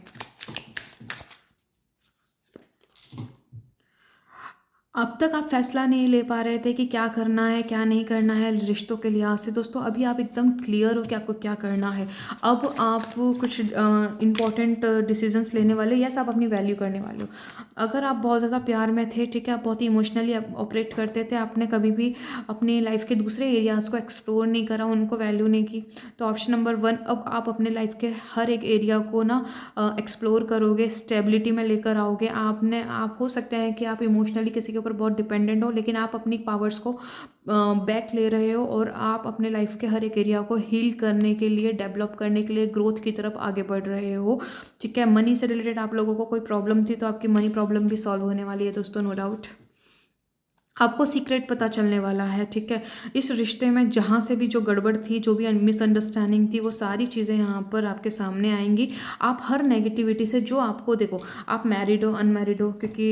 अब तक आप फैसला नहीं ले पा रहे थे कि क्या करना है, क्या नहीं करना है रिश्तों के लिहाज से दोस्तों। अभी आप एकदम क्लियर हो कि आपको क्या करना है। अब आप कुछ इम्पॉर्टेंट डिसीजंस लेने वाले, यस, आप अपनी वैल्यू करने वाले हो। अगर आप बहुत ज़्यादा प्यार में थे, ठीक है, आप बहुत ही इमोशनली ऑपरेट करते थे, आपने कभी भी अपनी लाइफ के दूसरे एरियाज़ को एक्सप्लोर नहीं करा, उनको वैल्यू नहीं की, तो ऑप्शन नंबर 1, अब आप अपने लाइफ के हर एक एरिया को ना एक्सप्लोर करोगे, स्टेबिलिटी में लेकर आओगे। आप हो सकते हैं कि आप इमोशनली किसी के ऊपर बहुत डिपेंडेंट हो, लेकिन आप अपनी पावर्स को बैक ले रहे हो, और आप अपने लाइफ के हर एक एरिया को हील करने के लिए, डेवलप करने के लिए, ग्रोथ की तरफ आगे बढ़ रहे हो, ठीक है। मनी से रिलेटेड आप लोगों को कोई प्रॉब्लम थी, तो आपकी मनी प्रॉब्लम भी सॉल्व होने वाली है दोस्तों, नो डाउट। आपको सीक्रेट पता चलने वाला है, ठीक है। इस रिश्ते में जहाँ से भी जो गड़बड़ थी, जो भी मिसअंडरस्टैंडिंग थी, वो सारी चीज़ें यहाँ पर आपके सामने आएंगी। आप हर नेगेटिविटी से, जो आपको, देखो, आप मैरिड हो, अनमैरिड हो, क्योंकि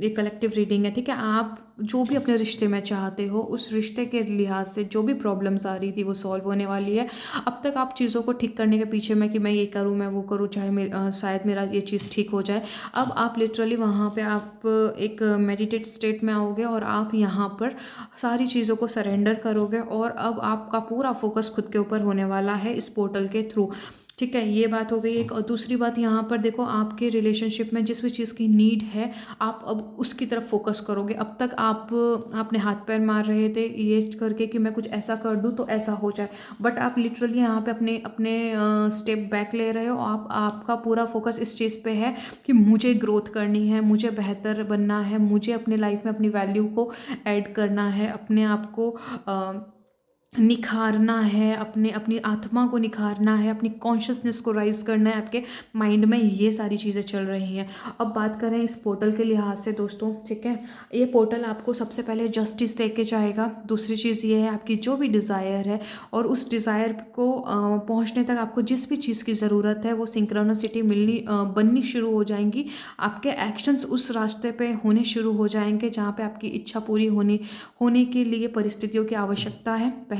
ये कलेक्टिव रीडिंग है, ठीक है। आप जो भी अपने रिश्ते में चाहते हो, उस रिश्ते के लिहाज से जो भी प्रॉब्लम्स आ रही थी वो सॉल्व होने वाली है। अब तक आप चीज़ों को ठीक करने के पीछे में कि मैं ये करूँ, मैं वो करूँ, चाहे शायद मेरा ये चीज़ ठीक हो जाए। अब आप लिटरली वहाँ पे आप एक मेडिटेट स्टेट में आओगे, और आप यहाँ पर सारी चीज़ों को सरेंडर करोगे, और अब आपका पूरा फोकस खुद के ऊपर होने वाला है इस पोर्टल के थ्रू, ठीक है, ये बात हो गई एक। और दूसरी बात यहाँ पर देखो, आपके रिलेशनशिप में जिस भी चीज़ की नीड है, आप अब उसकी तरफ फोकस करोगे। अब तक आपने हाथ पैर मार रहे थे ये करके कि मैं कुछ ऐसा कर दूँ तो ऐसा हो जाए, बट आप लिटरली यहाँ पे अपने अपने स्टेप बैक ले रहे हो। आपका पूरा फोकस इस चीज़ पे है कि मुझे ग्रोथ करनी है, मुझे बेहतर बनना है, मुझे अपनी लाइफ में अपनी वैल्यू को ऐड करना है, अपने आप को निखारना है, अपने अपनी आत्मा को निखारना है, अपनी कॉन्शियसनेस को राइज करना है। आपके माइंड में ये सारी चीज़ें चल रही हैं। अब बात करें इस पोर्टल के लिहाज से दोस्तों, ठीक है, ये पोर्टल आपको सबसे पहले जस्टिस दे के जाएगा। दूसरी चीज़ ये है, आपकी जो भी डिज़ायर है और उस डिज़ायर को पहुंचने तक आपको जिस भी चीज़ की ज़रूरत है वो सिंक्रोनिसिटी बननी शुरू हो जाएंगी। आपके एक्शंस उस रास्ते पे होने शुरू हो जाएंगे जहाँ पे आपकी इच्छा पूरी होने के लिए परिस्थितियों की आवश्यकता है, पहला।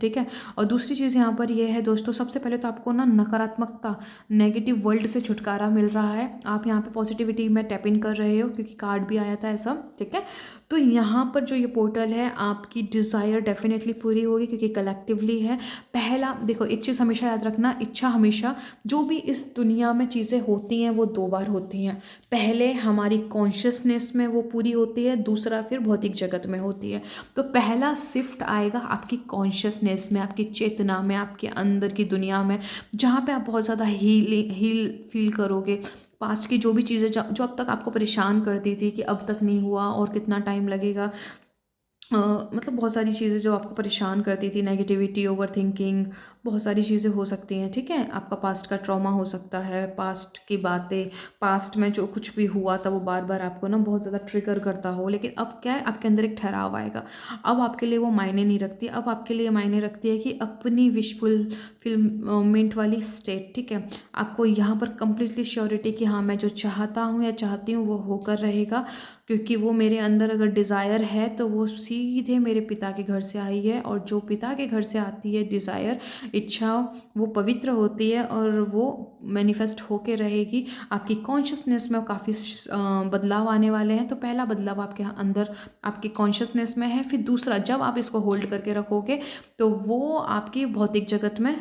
ठीक है, और दूसरी चीज़ यहाँ पर यह है दोस्तों, सबसे पहले तो आपको ना नकारात्मकता, नेगेटिव वर्ल्ड से छुटकारा मिल रहा है। आप यहाँ पे पॉजिटिविटी में टैप इन कर रहे हो क्योंकि कार्ड भी आया था ऐसा। ठीक है, तो यहाँ पर जो ये पोर्टल है, आपकी डिज़ायर डेफिनेटली पूरी होगी क्योंकि कलेक्टिवली है। पहला देखो, एक चीज़ हमेशा याद रखना, इच्छा हमेशा, जो भी इस दुनिया में चीज़ें होती हैं वो दो बार होती हैं। पहले हमारी कॉन्शियसनेस में वो पूरी होती है, दूसरा फिर भौतिक जगत में होती है। तो पहला शिफ्ट आएगा आपकी कॉन्शियसनेस में, आपकी चेतना में, आपके अंदर की दुनिया में, जहाँ पे आप बहुत ज़्यादा हील फील करोगे। पास्ट की जो भी चीज़ें जो अब तक आपको परेशान करती थी कि अब तक नहीं हुआ और कितना टाइम लगेगा, मतलब बहुत सारी चीज़ें जो आपको परेशान करती थी, नेगेटिविटी, ओवर थिंकिंग, बहुत सारी चीज़ें हो सकती हैं। ठीक है, आपका पास्ट का ट्रॉमा हो सकता है, पास्ट की बातें, पास्ट में जो कुछ भी हुआ था वो बार बार आपको ना बहुत ज़्यादा ट्रिगर करता हो। लेकिन अब क्या है, आपके अंदर एक ठहराव आएगा। अब आपके लिए वो मायने नहीं रखती, अब आपके लिए मायने रखती है कि अपनी विशफुल फिल्मेंट वाली स्टेट। ठीक है, आपको यहाँ पर कंप्लीटली श्योरिटी कि हाँ, मैं जो चाहता हूँ या चाहती हूँ वो होकर रहेगा, क्योंकि वो मेरे अंदर अगर डिज़ायर है तो वो सीधे मेरे पिता के घर से आई है। और जो पिता के घर से आती है डिज़ायर, इच्छा, वो पवित्र होती है और वो मैनिफेस्ट होके रहेगी। आपकी कॉन्शियसनेस में काफ़ी बदलाव आने वाले हैं। तो पहला बदलाव आपके अंदर, आपकी कॉन्शियसनेस में है। फिर दूसरा, जब आप इसको होल्ड करके रखोगे तो वो आपकी भौतिक जगत में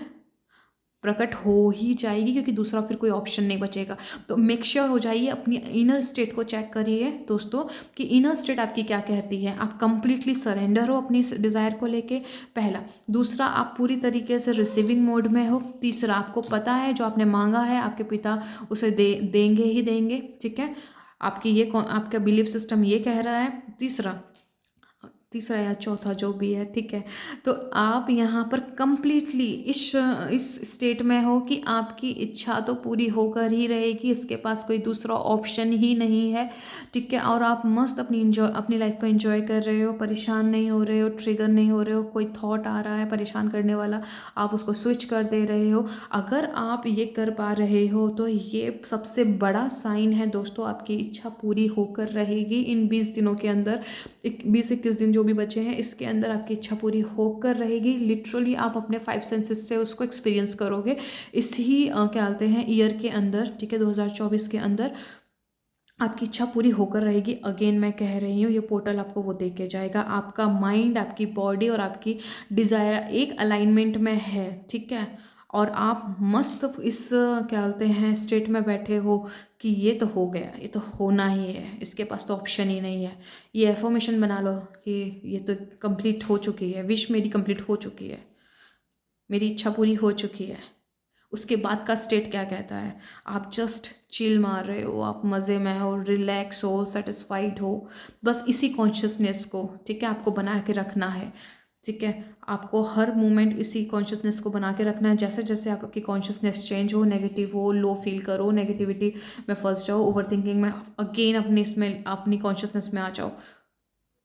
प्रकट हो ही जाएगी, क्योंकि दूसरा फिर कोई ऑप्शन नहीं बचेगा। तो मेक श्योर हो जाइए, अपनी इनर स्टेट को चेक करिए दोस्तों कि इनर स्टेट आपकी क्या कहती है। आप कंप्लीटली सरेंडर हो अपनी डिज़ायर को लेके, पहला। दूसरा, आप पूरी तरीके से रिसीविंग मोड में हो। तीसरा, आपको पता है जो आपने मांगा है आपके पिता उसे देंगे ही देंगे। ठीक है, आपकी ये आपका बिलीफ सिस्टम ये कह रहा है। तीसरा या चौथा जो भी है, ठीक है। तो आप यहाँ पर कंप्लीटली इस स्टेट में हो कि आपकी इच्छा तो पूरी होकर ही रहेगी, इसके पास कोई दूसरा ऑप्शन ही नहीं है। ठीक है, और आप मस्त अपनी लाइफ को एंजॉय कर रहे हो, परेशान नहीं हो रहे हो, ट्रिगर नहीं हो रहे हो। कोई थॉट आ रहा है परेशान करने वाला, आप उसको स्विच कर दे रहे हो। अगर आप ये कर पा रहे हो तो ये सबसे बड़ा साइन है दोस्तों, आपकी इच्छा पूरी होकर रहेगी इन 20 दिनों के अंदर। 20-21 दिन जो भी बचे हैं, इसके अंदर आपकी इच्छा पूरी होकर रहेगी। लिटरली आप अपने 5 सेंसेस से उसको एक्सपीरियंस करोगे क्या कहते हैं ईयर के अंदर। ठीक है, 2024 के अंदर आपकी इच्छा पूरी होकर रहेगी। अगेन मैं कह रही हूँ, ये पोर्टल आपको वो दे के जाएगा। आपका माइंड, आपकी बॉडी और आपकी डिज़ायर एक अलाइनमेंट में है। ठीक है, और आप मस्त इस क्या बोलते हैं स्टेट में बैठे हो कि ये तो हो गया, ये तो होना ही है, इसके पास तो ऑप्शन ही नहीं है। ये एफर्मेशन बना लो कि ये तो कंप्लीट हो चुकी है, विश मेरी कंप्लीट हो चुकी है, मेरी इच्छा पूरी हो चुकी है। उसके बाद का स्टेट क्या कहता है, आप जस्ट चिल मार रहे हो, आप मज़े में हो, रिलैक्स हो, सेटिस्फाइड हो। बस इसी कॉन्शियसनेस को, ठीक है, आपको बना के रखना है। ठीक है, आपको हर मोमेंट इसी कॉन्शियसनेस को बना के रखना है। जैसे जैसे आपकी कॉन्शियसनेस चेंज हो, नेगेटिव हो, लो फील करो, नेगेटिविटी में फंस जाओ, ओवर थिंकिंग में, अगेन अपनी कॉन्शियसनेस में आ जाओ।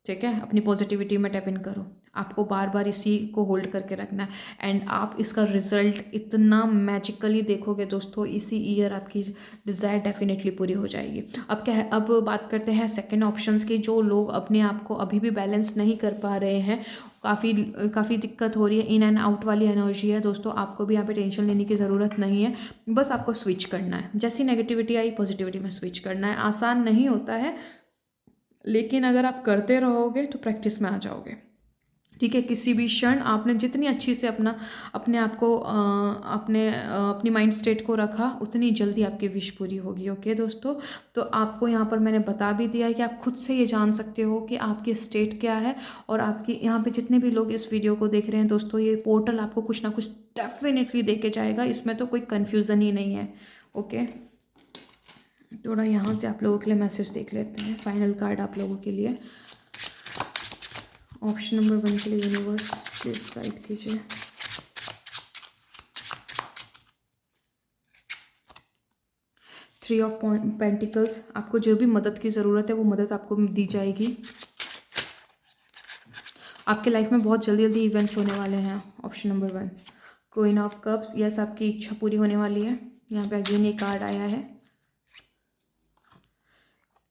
ठीक है, अपनी पॉजिटिविटी में टैप इन करो। आपको बार बार इसी को होल्ड करके रखना है एंड आप इसका रिजल्ट इतना मैजिकली देखोगे दोस्तों, इसी ईयर आपकी डिज़ायर डेफिनेटली पूरी हो जाएगी। अब बात करते हैं सेकंड ऑप्शंस की। जो लोग अपने आप को अभी भी बैलेंस नहीं कर पा रहे हैं, काफ़ी दिक्कत हो रही है, इन एंड आउट वाली एनर्जी है दोस्तों, आपको भी यहाँ पे टेंशन लेने की ज़रूरत नहीं है। बस आपको स्विच करना है, जैसी नेगेटिविटी आई पॉजिटिविटी में स्विच करना है। आसान नहीं होता है, लेकिन अगर आप करते रहोगे तो प्रैक्टिस में आ जाओगे। ठीक है। किसी भी क्षण आपने जितनी अच्छी से अपने आप को अपनी माइंड स्टेट को रखा, उतनी जल्दी आपकी विश पूरी होगी। ओके दोस्तों, तो आपको यहाँ पर मैंने बता भी दिया है कि आप खुद से ये जान सकते हो कि आपकी स्टेट क्या है। और आपकी यहाँ पे जितने भी लोग इस वीडियो को देख रहे हैं दोस्तों, ये पोर्टल आपको कुछ ना कुछ डेफिनेटली दे के जाएगा, इसमें तो कोई कन्फ्यूज़न ही नहीं है। ओके, थोड़ा यहाँ से आप लोगों के लिए मैसेज देख लेते हैं। फाइनल कार्ड आप लोगों के लिए ऑप्शन नंबर 1 के लिए यूनिवर्स प्लीज गाइड कीजिए। थ्री ऑफ पेंटिकल्स, आपको जो भी मदद की ज़रूरत है वो मदद आपको दी जाएगी। आपके लाइफ में बहुत जल्दी जल्दी इवेंट्स होने वाले हैं। Option number 1 queen of cups, yes आपकी इच्छा पूरी होने वाली है। यहाँ पे अगेन ये कार्ड आया है।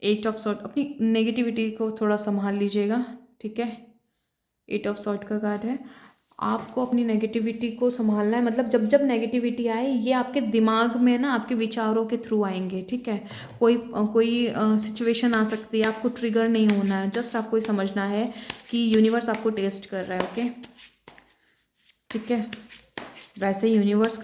8 ऑफ सॉर्ट, अपनी नेगेटिविटी को थोड़ा संभाल लीजिएगा, ठीक है। 8 ऑफ सॉर्ट का कार्ड है। आपको अपनी नेगेटिविटी को संभालना है, मतलब जब जब नेगेटिविटी आए ये आपके दिमाग में ना आपके विचारों के थ्रू आएंगे, ठीक है। कोई सिचुएशन आ सकती है, आपको ट्रिगर नहीं होना है, जस्ट आपको ये समझना है कि यूनिवर्स आपको टेस्ट कर रहा है। ओके, ठीक है। वैसे यूनिवर्स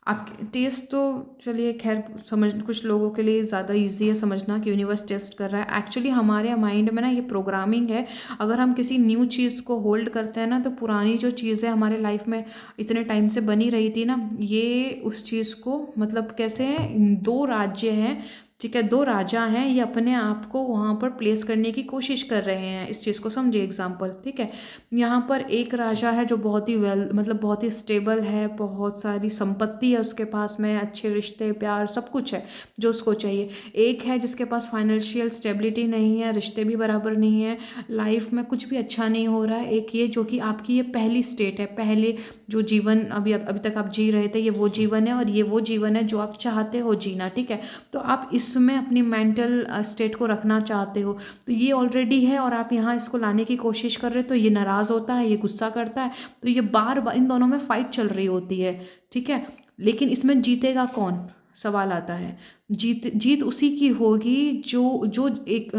आप टेस्ट तो चलिए खैर समझ, कुछ लोगों के लिए ज़्यादा इजी है समझना कि यूनिवर्स टेस्ट कर रहा है। एक्चुअली हमारे माइंड में ना ये प्रोग्रामिंग है। अगर हम किसी न्यू चीज़ को होल्ड करते हैं ना, तो पुरानी जो चीज़ है हमारे लाइफ में इतने टाइम से बनी रही थी ना, ये उस चीज़ को मतलब कैसे है, 2 राज्य हैं, ठीक है, 2 राजा हैं, ये अपने आप को वहाँ पर प्लेस करने की कोशिश कर रहे हैं। इस चीज़ को समझिए एग्जाम्पल, ठीक है। यहाँ पर एक राजा है जो बहुत ही मतलब बहुत ही स्टेबल है, बहुत सारी संपत्ति है उसके पास में, अच्छे रिश्ते प्यार सब कुछ है जो उसको चाहिए। एक है जिसके पास फाइनेंशियल स्टेबिलिटी नहीं है, रिश्ते भी बराबर नहीं है, लाइफ में कुछ भी अच्छा नहीं हो रहा है। एक ये जो कि आपकी ये पहली स्टेट है, पहले जो जीवन अभी तक आप जी रहे थे, ये वो जीवन है और ये वो जीवन है जो आप चाहते हो जीना, ठीक है। तो आप इसमें अपनी मेंटल स्टेट को रखना चाहते हो, तो ये ऑलरेडी है और आप यहाँ इसको लाने की कोशिश कर रहे हो, तो ये नाराज़ होता है, ये गुस्सा करता है, तो ये बार बार इन दोनों में फाइट चल रही होती है, ठीक है। लेकिन इसमें जीतेगा कौन, सवाल आता है। जीत उसी की होगी जो जो एक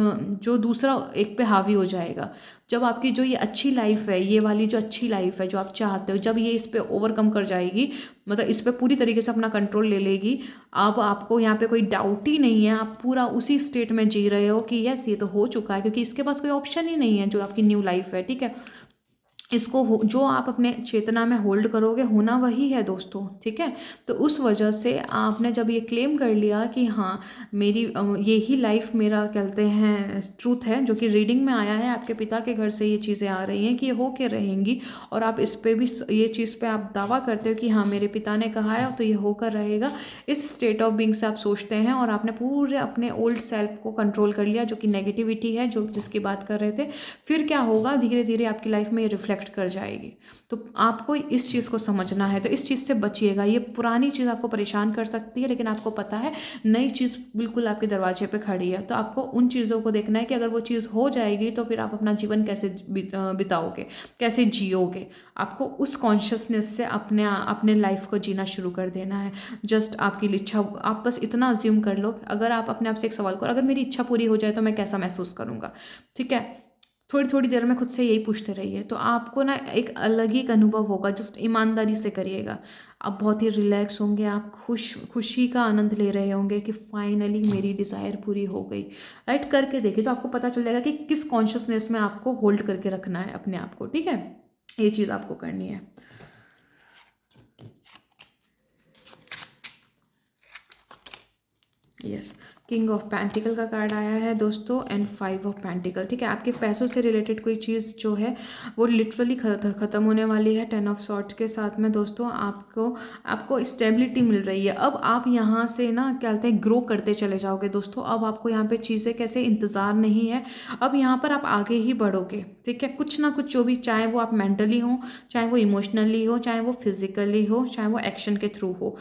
जो दूसरा एक पे हावी हो जाएगा। जब आपकी जो ये अच्छी लाइफ है, ये वाली जो अच्छी लाइफ है जो आप चाहते हो, जब ये इस पे ओवरकम कर जाएगी, मतलब इस पे पूरी तरीके से अपना कंट्रोल ले लेगी, अब आपको यहाँ पे कोई डाउट ही नहीं है, आप पूरा उसी स्टेट में जी रहे हो कि यस ये तो हो चुका है, क्योंकि इसके पास कोई ऑप्शन ही नहीं है जो आपकी न्यू लाइफ है, ठीक है। इसको जो आप अपने चेतना में होल्ड करोगे होना वही है दोस्तों, ठीक है। तो उस वजह से आपने जब ये क्लेम कर लिया कि हाँ मेरी यही लाइफ मेरा कहते हैं ट्रूथ है, जो कि रीडिंग में आया है, आपके पिता के घर से ये चीज़ें आ रही हैं कि ये हो के रहेंगी, और आप इस पे भी ये चीज़ पे आप दावा करते हो कि हाँ मेरे पिता ने कहा है तो ये होकर रहेगा। इस स्टेट ऑफ बीइंग से आप सोचते हैं और आपने पूरे अपने ओल्ड सेल्फ को कंट्रोल कर लिया, जो कि नेगेटिविटी है, जो जिसकी बात कर रहे थे। फिर क्या होगा, धीरे धीरे आपकी लाइफ में ये रिफ्लेक्ट कर जाएगी। तो आपको इस चीज़ को समझना है, तो इस चीज़ से बचिएगा। ये पुरानी चीज़ आपको परेशान कर सकती है, लेकिन आपको पता है नई चीज़ बिल्कुल आपके दरवाजे पे खड़ी है, तो आपको उन चीज़ों को देखना है कि अगर वो चीज़ हो जाएगी तो फिर आप अपना जीवन कैसे बिताओगे, कैसे जियोगे। आपको उस कॉन्शियसनेस से अपने लाइफ को जीना शुरू कर देना है। जस्ट आपकी इच्छा, आप बस इतना अज्यूम कर लो, अगर आप अपने आप से एक सवाल करो, अगर मेरी इच्छा पूरी हो जाए तो मैं कैसा महसूस करूँगा, ठीक है। थोड़ी थोड़ी देर में खुद से यही पूछते रहिए, तो आपको ना एक अलग ही एक अनुभव होगा। जस्ट ईमानदारी से करिएगा, आप बहुत ही रिलैक्स होंगे, आप खुशी का आनंद ले रहे होंगे कि फाइनली मेरी डिज़ायर पूरी हो गई। राइट, करके देखिए तो आपको पता चल जाएगा कि किस कॉन्शियसनेस में आपको होल्ड करके रखना है अपने आप को, ठीक है। ये चीज़ आपको करनी है। यस, किंग ऑफ पेंटिकल का कार्ड आया है दोस्तों, एंड 5 ऑफ पेंटिकल, ठीक है। आपके पैसों से रिलेटेड कोई चीज़ जो है वो लिटरली ख़त्म होने वाली है। 10 ऑफ सॉर्ट के साथ में दोस्तों आपको स्टेबिलिटी मिल रही है। अब आप यहाँ से ना क्या कहते हैं ग्रो करते चले जाओगे दोस्तों। अब आपको यहाँ पे चीज़ें कैसे इंतज़ार नहीं है, अब यहाँ पर आप आगे ही बढ़ोगे, ठीक है। कुछ ना कुछ जो भी, चाहे वो आप मेंटली हो, चाहे वो इमोशनली हो, चाहे वो फिजिकली हो, चाहे वो एक्शन के थ्रू हो,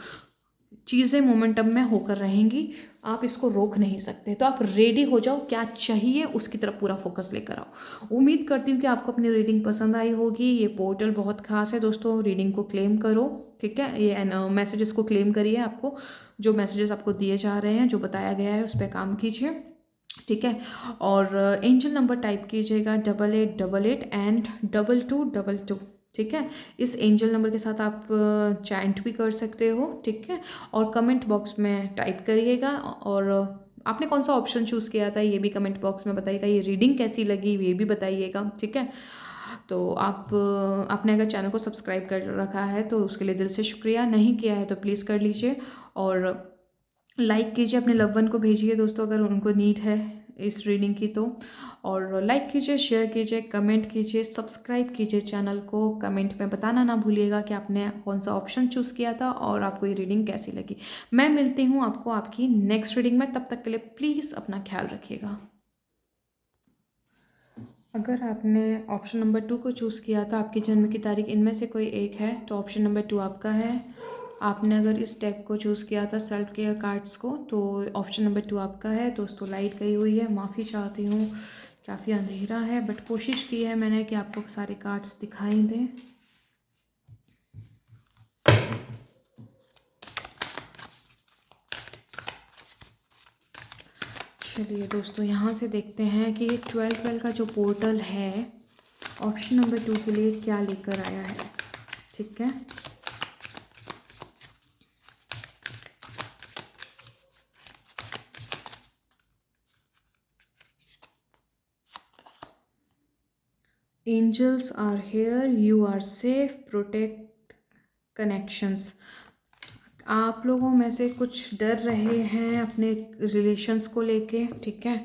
चीज़ें मोमेंटम में होकर रहेंगी, आप इसको रोक नहीं सकते। तो आप रेडी हो जाओ, क्या चाहिए उसकी तरफ पूरा फोकस लेकर आओ। उम्मीद करती हूँ कि आपको अपनी रीडिंग पसंद आई होगी। ये पोर्टल बहुत खास है दोस्तों, रीडिंग को क्लेम करो, ठीक है। ये मैसेजेस को क्लेम करिए, आपको जो मैसेजेस आपको दिए जा रहे हैं, जो बताया गया है उस पर काम कीजिए। ठीक है। और एंजल नंबर टाइप कीजिएगा 8888 एंड 2222, ठीक है। इस एंजल नंबर के साथ आप चैंट भी कर सकते हो, ठीक है। और कमेंट बॉक्स में टाइप करिएगा, और आपने कौन सा ऑप्शन चूज़ किया था ये भी कमेंट बॉक्स में बताइएगा। ये रीडिंग कैसी लगी ये भी बताइएगा, ठीक है। तो आपने अगर चैनल को सब्सक्राइब कर रखा है तो उसके लिए दिल से शुक्रिया, नहीं किया है तो प्लीज़ कर लीजिए, और लाइक कीजिए, अपने लव वन को भेजिए दोस्तों अगर उनको नीड है इस रीडिंग की तो। और लाइक कीजिए, शेयर कीजिए, कमेंट कीजिए, सब्सक्राइब कीजिए चैनल को। कमेंट में बताना ना भूलिएगा कि आपने कौन सा ऑप्शन चूज़ किया था और आपको ये रीडिंग कैसी लगी। मैं मिलती हूँ आपको आपकी नेक्स्ट रीडिंग में, तब तक के लिए प्लीज़ अपना ख्याल रखिएगा। अगर आपने ऑप्शन नंबर 2 को चूज़ किया था, आपकी जन्म की तारीख इनमें से कोई एक है, तो ऑप्शन नंबर 2 आपका है। आपने अगर इस डेक को चूज़ किया था सेल्फ केयर कार्ड्स को, तो ऑप्शन नंबर 2 आपका है। दोस्तों लाइट गई हुई है, माफ़ी चाहती हूँ, काफ़ी अंधेरा है, बट कोशिश की है मैंने कि आपको सारे कार्ड्स दिखाई दें। चलिए दोस्तों, यहाँ से देखते हैं कि 12 का जो पोर्टल है ऑप्शन नंबर 2 के लिए क्या लेकर आया है, ठीक है। Angels are here, you are safe, protect connections। आप लोगों में से कुछ डर रहे हैं अपने रिलेशंस को लेके, ठीक है।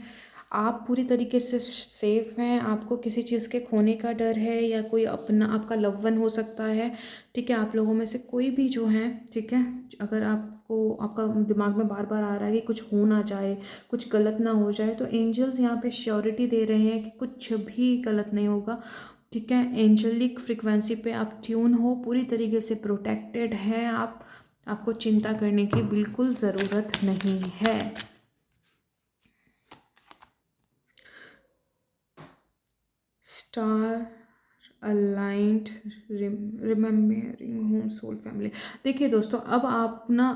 आप पूरी तरीके से सेफ हैं, आपको किसी चीज़ के खोने का डर है या कोई अपना आपका लव वन हो सकता है, ठीक है। आप लोगों में से कोई भी जो है, ठीक है, अगर आपको आपका दिमाग में बार बार आ रहा है कि कुछ हो ना जाए, कुछ गलत ना हो जाए, तो एंजल्स यहाँ पे श्योरिटी दे रहे हैं कि कुछ भी गलत नहीं होगा, ठीक है। एंजलिक फ्रिक्वेंसी पे आप ट्यून हो, पूरी तरीके से प्रोटेक्टेड हैं आप, आपको चिंता करने की बिल्कुल ज़रूरत नहीं है। Star aligned remembering home soul family. देखिए दोस्तों, अब आप ना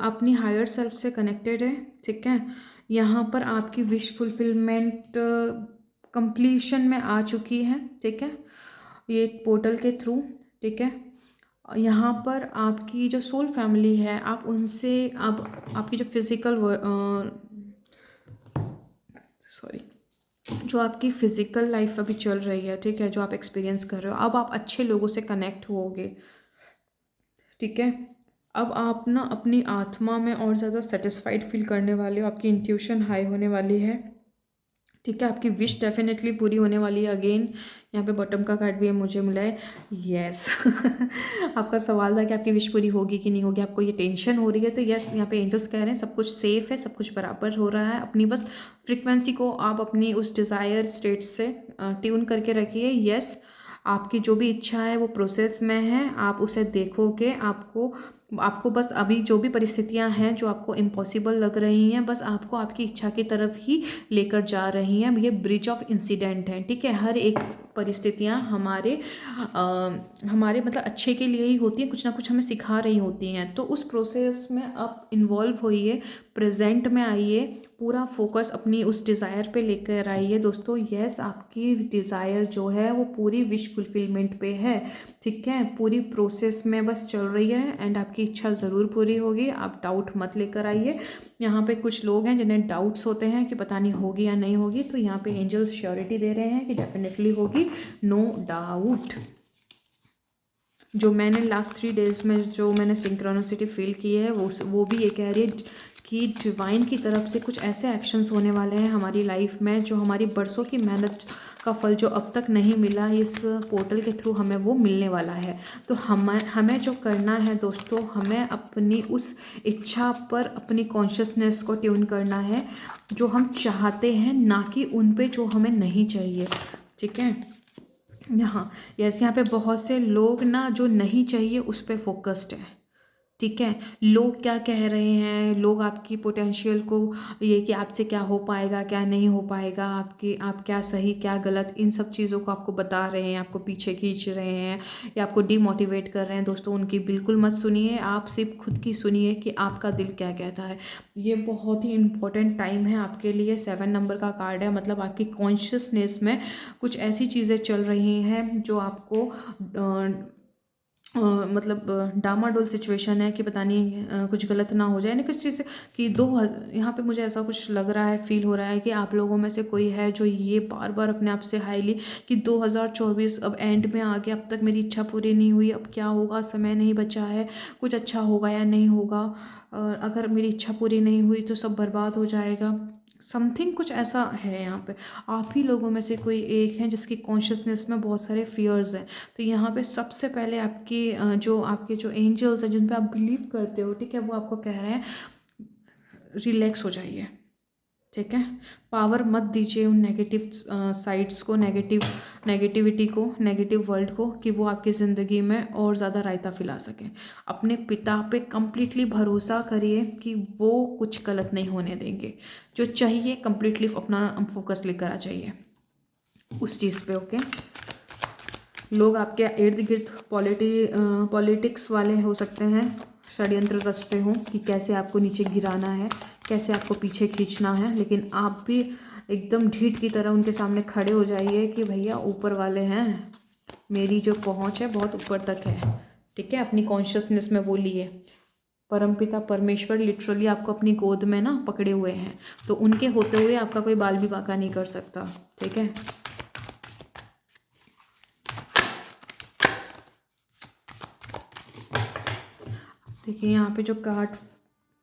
अपनी हायर सेल्फ से कनेक्टेड है, ठीक है। यहाँ पर आपकी विश फुलफिलमेंट कंप्लीशन में आ चुकी है, ठीक है, ये पोर्टल के थ्रू, ठीक है। यहाँ पर आपकी जो सोल फैमिली है, आप उनसे अब आपकी जो फिज़िकल सॉरी जो आपकी फ़िज़िकल लाइफ अभी चल रही है, ठीक है, जो आप एक्सपीरियंस कर रहे हो, अब आप अच्छे लोगों से कनेक्ट होगे, ठीक है। अब आप ना अपनी आत्मा में और ज़्यादा सेटिस्फाइड फील करने वाले हो, आपकी इंट्यूशन हाई होने वाली है, ठीक है। आपकी विश डेफिनेटली पूरी होने वाली है। अगेन यहाँ पे बॉटम का कार्ड भी है, मुझे मिला है, यस। आपका सवाल था कि आपकी विश पूरी होगी कि नहीं होगी, आपको ये टेंशन हो रही है, तो यस, यहाँ पे एंजल्स कह रहे हैं सब कुछ सेफ है, सब कुछ बराबर हो रहा है। अपनी बस फ्रिक्वेंसी को आप अपनी उस डिज़ायर स्टेट से ट्यून करके रखिए। यस, आपकी जो भी इच्छा है वो प्रोसेस में है, आप उसे देखोगे। आपको बस अभी जो भी परिस्थितियां हैं जो आपको इम्पॉसिबल लग रही हैं, बस आपको आपकी इच्छा की तरफ ही लेकर जा रही हैं। ये ब्रिज ऑफ इंसिडेंट है, ठीक है। हर एक परिस्थितियां हमारे मतलब अच्छे के लिए ही होती हैं, कुछ ना कुछ हमें सिखा रही होती हैं। तो उस प्रोसेस में आप इन्वॉल्व होइए, प्रेजेंट में आइए, पूरा फोकस अपनी उस डिज़ायर पे लेकर आइए दोस्तों। यस, आपकी डिज़ायर जो है वो पूरी विश फुलफिलमेंट पे है, ठीक है, पूरी प्रोसेस में बस चल रही है, एंड आपकी इच्छा ज़रूर पूरी होगी। आप डाउट मत लेकर आइए। यहाँ पे कुछ लोग हैं जिन्हें डाउट्स होते हैं कि पता नहीं होगी या नहीं होगी, तो यहाँ पे एंजल्स श्योरिटी दे रहे हैं कि डेफिनेटली होगी, नो डाउट। जो मैंने लास्ट 3 डेज़ में जो मैंने सिंक्रोनिसिटी फील की है, वो भी ये कह रही है कि डिवाइन की तरफ से कुछ ऐसे एक्शंस होने वाले हैं हमारी लाइफ में, जो हमारी बरसों की मेहनत का फल जो अब तक नहीं मिला, इस पोर्टल के थ्रू हमें वो मिलने वाला है। तो हमें जो करना है दोस्तों, हमें अपनी उस इच्छा पर अपनी कॉन्शियसनेस को ट्यून करना है जो हम चाहते हैं, ना कि उन पे जो हमें नहीं चाहिए, ठीक है। यहाँ पे बहुत से लोग ना जो नहीं चाहिए उस पर फोकस्ड है, ठीक है। लोग क्या कह रहे हैं, लोग आपकी पोटेंशियल को, ये कि आपसे क्या हो पाएगा क्या नहीं हो पाएगा, आपकी आप क्या सही क्या गलत, इन सब चीज़ों को आपको बता रहे हैं, आपको पीछे खींच रहे हैं या आपको डिमोटिवेट कर रहे हैं। दोस्तों उनकी बिल्कुल मत सुनिए, आप सिर्फ खुद की सुनिए कि आपका दिल क्या कहता है। ये बहुत ही इंपॉर्टेंट टाइम है आपके लिए। 7 नंबर का कार्ड है, मतलब आपकी कॉन्शियसनेस में कुछ ऐसी चीज़ें चल रही हैं जो आपको मतलब डामाडोल सिचुएशन है कि पता नहीं कुछ गलत ना हो जाए ना किस चीज़ से, कि यहाँ पे मुझे ऐसा कुछ लग रहा है, फील हो रहा है कि आप लोगों में से कोई है जो ये बार बार अपने आप से हाईली कि 2024 अब एंड में आ गया, अब तक मेरी इच्छा पूरी नहीं हुई, अब क्या होगा, समय नहीं बचा है, कुछ अच्छा होगा या नहीं होगा, अगर मेरी इच्छा पूरी नहीं हुई तो सब बर्बाद हो जाएगा। समथिंग कुछ ऐसा है यहाँ पे। आप ही लोगों में से कोई एक है जिसकी कॉन्शियसनेस में बहुत सारे फियर्स हैं। तो यहाँ पे सबसे पहले आपके जो एंजल्स हैं जिन पे आप बिलीव करते हो, ठीक है, वो आपको कह रहे हैं रिलैक्स हो जाइए। ठीक है, पावर मत दीजिए उन नेगेटिव साइड्स को, नेगेटिविटी को, नेगेटिव वर्ल्ड को, कि वो आपकी ज़िंदगी में और ज़्यादा रायता फैला सकें। अपने पिता पे कंप्लीटली भरोसा करिए कि वो कुछ गलत नहीं होने देंगे। जो चाहिए कंप्लीटली अपना फोकस लेकर आ जाइए उस चीज़ पे। ओके, लोग आपके इर्द गिर्द पॉलिटिक्स वाले हो सकते हैं, षड्यंत्र रचते हों कि कैसे आपको नीचे गिराना है, कैसे आपको पीछे खींचना है, लेकिन आप भी एकदम ढीठ की तरह उनके सामने खड़े हो जाइए कि भैया ऊपर वाले हैं, मेरी जो पहुंच है बहुत ऊपर तक है। ठीक है, अपनी कॉन्शियसनेस में बोलिए। परमपिता परमेश्वर लिटरली आपको अपनी गोद में ना पकड़े हुए हैं, तो उनके होते हुए आपका कोई बाल भी बांका नहीं कर सकता। ठीक है, देखिए यहाँ पे जो कार्ड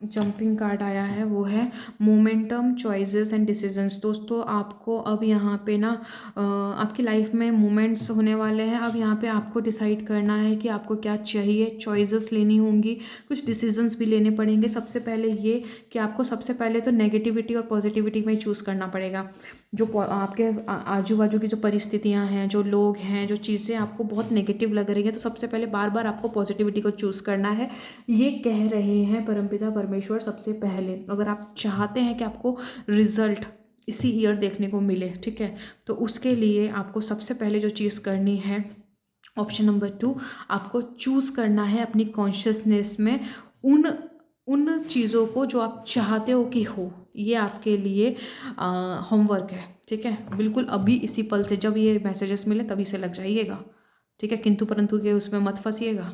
जंपिंग कार्ड आया है वो है मोमेंटम, चॉइसेस एंड डिसीजंस। दोस्तों आपको अब यहाँ पे ना आपकी लाइफ में मोमेंट्स होने वाले हैं। अब यहाँ पे आपको डिसाइड करना है कि आपको क्या चाहिए, चॉइसेस लेनी होंगी, कुछ डिसीजंस भी लेने पड़ेंगे। सबसे पहले ये कि आपको सबसे पहले तो नेगेटिविटी और पॉजिटिविटी में चूज़ करना पड़ेगा। जो आपके आजू बाजू की जो परिस्थितियाँ हैं, जो लोग हैं, जो चीज़ें आपको बहुत नेगेटिव लग रही हैं, तो सबसे पहले बार बार आपको पॉजिटिविटी को चूज़ करना है। ये कह रहे हैं परमपिता परमेश्वर सबसे पहले। अगर आप चाहते हैं कि आपको रिजल्ट इसी ईयर देखने को मिले, ठीक है, तो उसके लिए आपको सबसे पहले जो चीज़ करनी है, ऑप्शन नंबर 2, आपको चूज़ करना है अपनी कॉन्शियसनेस में उन उन चीज़ों को जो आप चाहते हो कि हो। ये आपके लिए होमवर्क है। ठीक है, बिल्कुल अभी इसी पल से जब ये मैसेजेस मिले तभी से लग जाइएगा। ठीक है, किंतु परंतु के उसमें मत फंसिएगा।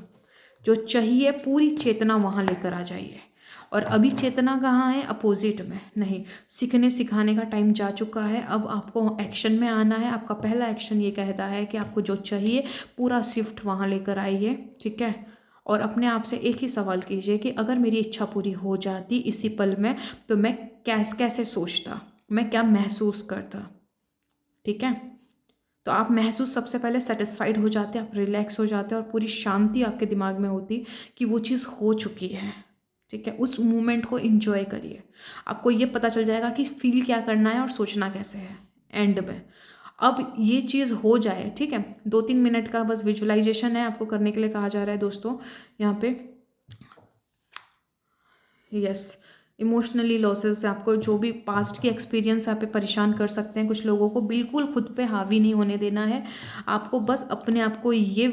जो चाहिए पूरी चेतना वहाँ लेकर आ जाइए। और अभी चेतना कहाँ है, अपोजिट में नहीं। सीखने सिखाने का टाइम जा चुका है, अब आपको एक्शन में आना है। आपका पहला एक्शन ये कहता है कि आपको जो चाहिए पूरा शिफ्ट वहाँ लेकर आइए। ठीक है, और अपने आप से एक ही सवाल कीजिए कि अगर मेरी इच्छा पूरी हो जाती इसी पल में, तो मैं कैसे सोचता, मैं क्या महसूस करता। ठीक है, तो आप महसूस सबसे पहले सेटिस्फाइड हो जाते, आप रिलैक्स हो जाते और पूरी शांति आपके दिमाग में होती कि वो चीज़ हो चुकी है। ठीक है, उस मोमेंट को एंजॉय करिए। आपको ये पता चल जाएगा कि फील क्या करना है और सोचना कैसे है एंड में। अब ये चीज़ हो जाए, ठीक है, 2-3 मिनट का बस विजुअलाइजेशन है आपको करने के लिए कहा जा रहा है दोस्तों यहाँ पे। यस, इमोशनली लॉसेस आपको जो भी पास्ट की एक्सपीरियंस यहाँ पे परेशान कर सकते हैं कुछ लोगों को, बिल्कुल खुद पे हावी नहीं होने देना है। आपको बस अपने आप को ये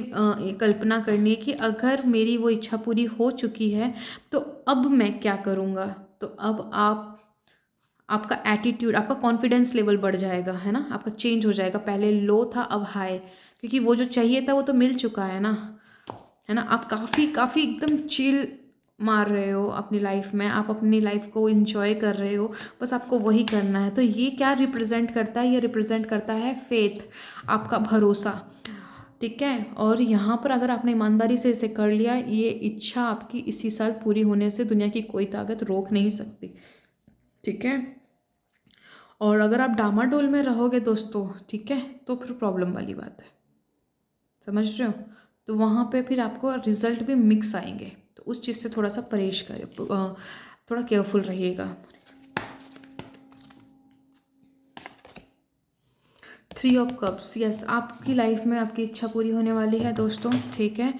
कल्पना करनी है कि अगर मेरी वो इच्छा पूरी हो चुकी है तो अब मैं क्या करूँगा। तो अब आपका एटीट्यूड, आपका कॉन्फिडेंस लेवल बढ़ जाएगा, है ना, आपका चेंज हो जाएगा। पहले लो था अब हाई, क्योंकि वो जो चाहिए था वो तो मिल चुका है ना। आप काफ़ी काफ़ी एकदम चिल मार रहे हो अपनी लाइफ में, आप अपनी लाइफ को एंजॉय कर रहे हो, बस आपको वही करना है। तो ये क्या रिप्रेजेंट करता है, ये रिप्रेजेंट करता है फेथ, आपका भरोसा। ठीक है, और यहाँ पर अगर आपने ईमानदारी से इसे कर लिया, ये इच्छा आपकी इसी साल पूरी होने से दुनिया की कोई ताकत रोक नहीं सकती। ठीक है, और अगर आप डामाडोल में रहोगे दोस्तों, ठीक है, तो फिर प्रॉब्लम वाली बात है, समझ रहे हो। तो वहाँ पे फिर आपको रिजल्ट भी मिक्स आएंगे, तो उस चीज़ से थोड़ा सा परहेज करें, थोड़ा केयरफुल रहिएगा। 3 ऑफ कप्स, यस, आपकी लाइफ में आपकी इच्छा पूरी होने वाली है दोस्तों। ठीक है,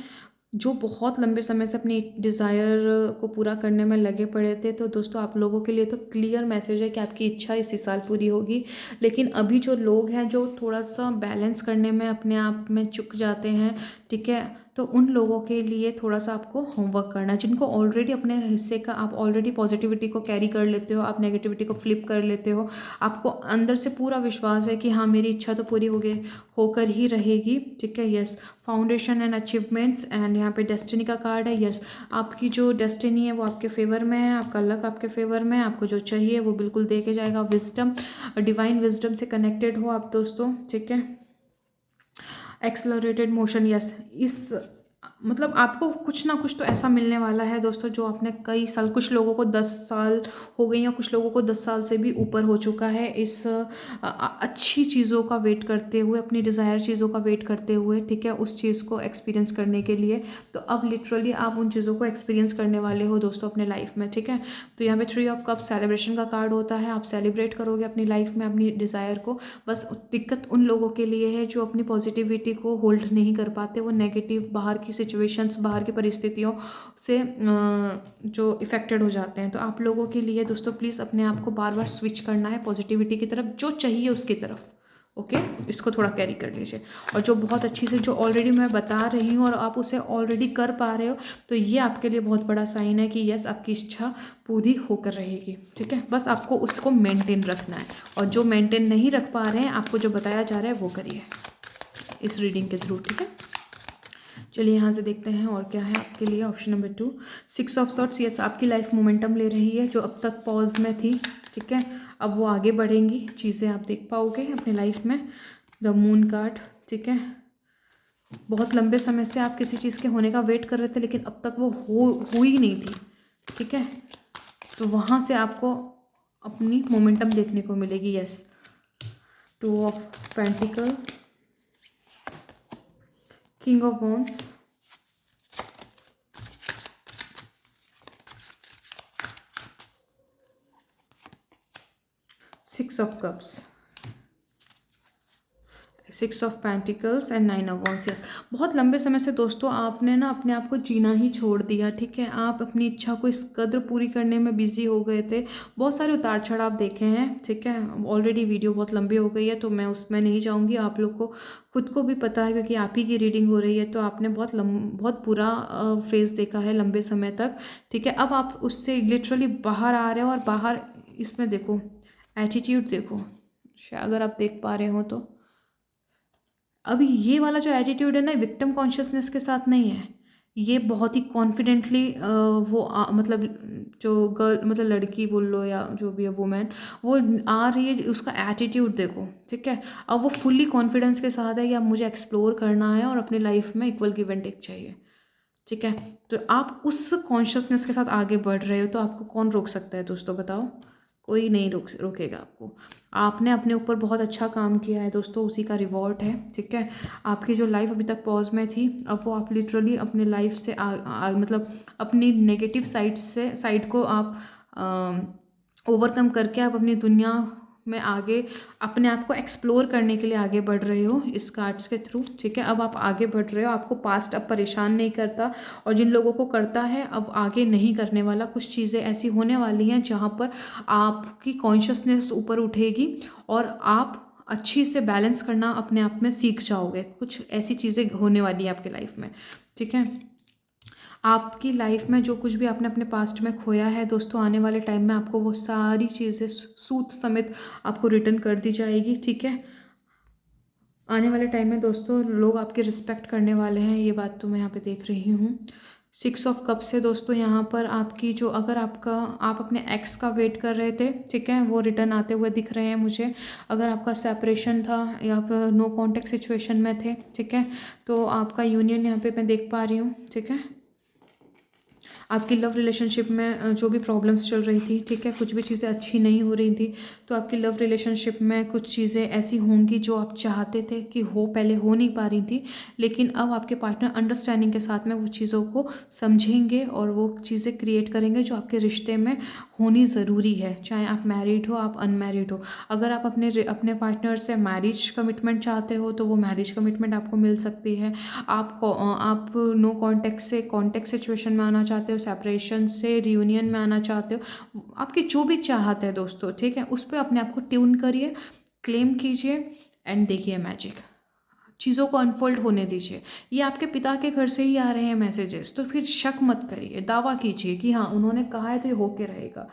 जो बहुत लंबे समय से अपनी डिज़ायर को पूरा करने में लगे पड़े थे, तो दोस्तों आप लोगों के लिए तो क्लियर मैसेज है कि आपकी इच्छा इसी साल पूरी होगी। लेकिन अभी जो लोग हैं जो थोड़ा-सा बैलेंस करने में अपने आप में चूक जाते हैं, ठीक है? तो उन लोगों के लिए थोड़ा-सा आपको होमवर्क करना है। जिनको ऑलरेडी अपने हिस्से का आप ऑलरेडी पॉजिटिविटी को कैरी कर लेते हो, आप नेगेटिविटी को फ्लिप कर लेते हो, आपको अंदर से पूरा विश्वास है कि हाँ, मेरी इच्छा तो पूरी होगी, होकर ही रहेगी, ठीक है? Yes, foundation and achievements and यहाँ पे डेस्टिनी का कार्ड है। यस, आपकी जो डेस्टिनी है वो आपके फेवर में है, आपका लक आपके फेवर में है, आपको जो चाहिए वो बिल्कुल दे के जाएगा। विजडम, डिवाइन विजडम से कनेक्टेड हो आप दोस्तों, ठीक है? एक्सलरेटेड मोशन, यस, इस मतलब आपको कुछ ना कुछ तो ऐसा मिलने वाला है दोस्तों जो आपने कई साल, कुछ लोगों को 10 साल हो गए या कुछ लोगों को 10 साल से भी ऊपर हो चुका है इस अच्छी चीज़ों का वेट करते हुए, अपनी डिज़ायर चीज़ों का वेट करते हुए, ठीक है, उस चीज़ को एक्सपीरियंस करने के लिए। तो अब लिटरली आप उन चीज़ों को एक्सपीरियंस करने वाले हो दोस्तों अपने लाइफ में, ठीक है? तो यहाँ पे 3 ऑफ कप सेलिब्रेशन का कार्ड होता है, आप सेलिब्रेट करोगे अपनी लाइफ में अपनी डिज़ायर को। बस दिक्कत उन लोगों के लिए है जो अपनी पॉजिटिविटी को होल्ड नहीं कर पाते, वो नेगेटिव बाहर की सिचुएशंस, बाहर की परिस्थितियों से जो इफ़ेक्टेड हो जाते हैं। तो आप लोगों के लिए दोस्तों प्लीज़ अपने आप को बार बार स्विच करना है पॉजिटिविटी की तरफ, जो चाहिए उसकी तरफ। ओके, इसको थोड़ा कैरी कर लीजिए। और जो बहुत अच्छी से, जो ऑलरेडी मैं बता रही हूँ और आप उसे ऑलरेडी कर पा रहे हो, तो ये आपके लिए बहुत बड़ा साइन है कि यस, आपकी इच्छा पूरी होकर रहेगी, ठीक है? बस आपको उसको मेंटेन रखना है, और जो मेंटेन नहीं रख पा रहे हैं, आपको जो बताया जा रहा है वो करिए इस रीडिंग के थ्रू, ठीक है? चलिए यहाँ से देखते हैं और क्या है आपके लिए। Option number 2, 6 of sorts, yes, आपकी लाइफ मोमेंटम ले रही है, जो अब तक पॉज में थी, ठीक है, अब वो आगे बढ़ेंगी, चीज़ें आप देख पाओगे अपनी लाइफ में। द मून कार्ड, ठीक है, बहुत लंबे समय से आप किसी चीज़ के होने का वेट कर रहे थे, लेकिन अब तक वो हुई नहीं थी, ठीक है? तो वहाँ से आपको अपनी मोमेंटम देखने को मिलेगी। Yes, 2 of pentacle, king of wands, six of cups, 6 of pentacles and 9 of wands. Yes, बहुत लंबे समय से दोस्तों आपने ना अपने आप को जीना ही छोड़ दिया, ठीक है? आप अपनी इच्छा को इस कदर पूरी करने में बिजी हो गए थे, बहुत सारे उतार चढ़ाव देखे हैं, ठीक है? ऑलरेडी वीडियो बहुत लंबी हो गई है तो मैं उसमें नहीं जाऊंगी, आप लोग को खुद को भी पता है क्योंकि आप ही की रीडिंग हो रही है, तो आपने बहुत बुरा फेज़ देखा है लंबे समय तक, ठीक है? अब आप उससे लिटरली बाहर आ रहे हो, और बाहर इसमें देखो, एटीट्यूड देखो, अगर आप देख पा रहे हो तो अभी ये वाला जो एटीट्यूड है ना, विक्टिम कॉन्शियसनेस के साथ नहीं है, ये बहुत ही कॉन्फिडेंटली मतलब जो गर्ल, मतलब लड़की बोल लो या जो भी है वुमेन, वो आ रही है, उसका एटीट्यूड देखो, ठीक है? अब वो फुल्ली कॉन्फिडेंस के साथ है कि अब मुझे एक्सप्लोर करना है और अपनी लाइफ में इक्वल गिव एंड टेक चाहिए, ठीक है? तो आप उस कॉन्शियसनेस के साथ आगे बढ़ रहे हो, तो आपको कौन रोक सकता है दोस्तों, बताओ? कोई नहीं रोकेगा आपको। आपने अपने ऊपर बहुत अच्छा काम किया है दोस्तों, उसी का रिवॉर्ड है, ठीक है? आपकी जो लाइफ अभी तक पॉज में थी, अब वो आप लिटरली अपने लाइफ से मतलब अपनी नेगेटिव साइड को आप ओवरकम करके आप अपनी दुनिया में आगे अपने आप को एक्सप्लोर करने के लिए आगे बढ़ रहे हो इस कार्ड्स के थ्रू, ठीक है? अब आप आगे बढ़ रहे हो, आपको पास्ट अब परेशान नहीं करता, और जिन लोगों को करता है अब आगे नहीं करने वाला। कुछ चीज़ें ऐसी होने वाली हैं जहाँ पर आपकी कॉन्शियसनेस ऊपर उठेगी और आप अच्छी से बैलेंस करना अपने आप में सीख जाओगे। कुछ ऐसी चीज़ें होने वाली है आपकी लाइफ में, ठीक है? आपकी लाइफ में जो कुछ भी आपने अपने पास्ट में खोया है दोस्तों, आने वाले टाइम में आपको वो सारी चीज़ें सूद समेत आपको रिटर्न कर दी जाएगी, ठीक है? आने वाले टाइम में दोस्तों लोग आपकी रिस्पेक्ट करने वाले हैं, ये बात तो मैं यहाँ पे देख रही हूँ। 6 ऑफ कप्स है दोस्तों, यहाँ पर आपकी जो, अगर आप अपने एक्स का वेट कर रहे थे, ठीक है, वो रिटर्न आते हुए दिख रहे हैं मुझे। अगर आपका सेपरेशन था या फिर नो कॉन्टेक्ट सिचुएशन में थे, ठीक है, तो आपका यूनियन यहाँ पे मैं देख पा रही हूँ, ठीक है? आपकी लव रिलेशनशिप में जो भी प्रॉब्लम्स चल रही थी, ठीक है, कुछ भी चीज़ें अच्छी नहीं हो रही थी, तो आपकी लव रिलेशनशिप में कुछ चीज़ें ऐसी होंगी जो आप चाहते थे कि पहले हो नहीं पा रही थी, लेकिन अब आपके पार्टनर अंडरस्टैंडिंग के साथ में वो चीज़ों को समझेंगे और वो चीज़ें क्रिएट करेंगे जो आपके रिश्ते में होनी ज़रूरी है, चाहे आप मैरिड हो, आप अनमैरिड हो। अगर आप अपने पार्टनर से मैरिज कमिटमेंट चाहते हो तो वो मैरिज कमिटमेंट आपको मिल सकती है। आप नो कॉन्टैक्ट से कॉन्टैक्ट सिचुएशन में आना चाहते हो, सेपरेशन से रियूनियन में आना चाहते हो, आपकी जो भी चाहत है दोस्तों, ठीक है, उस पे अपने आप को ट्यून करिए, क्लेम कीजिए एंड देखिए मैजिक। चीज़ों को अनफोल्ड होने दीजिए। ये आपके पिता के घर से ही आ रहे हैं मैसेजेस, तो फिर शक मत करिए, दावा कीजिए कि हाँ उन्होंने कहा है तो ये होके रहेगा।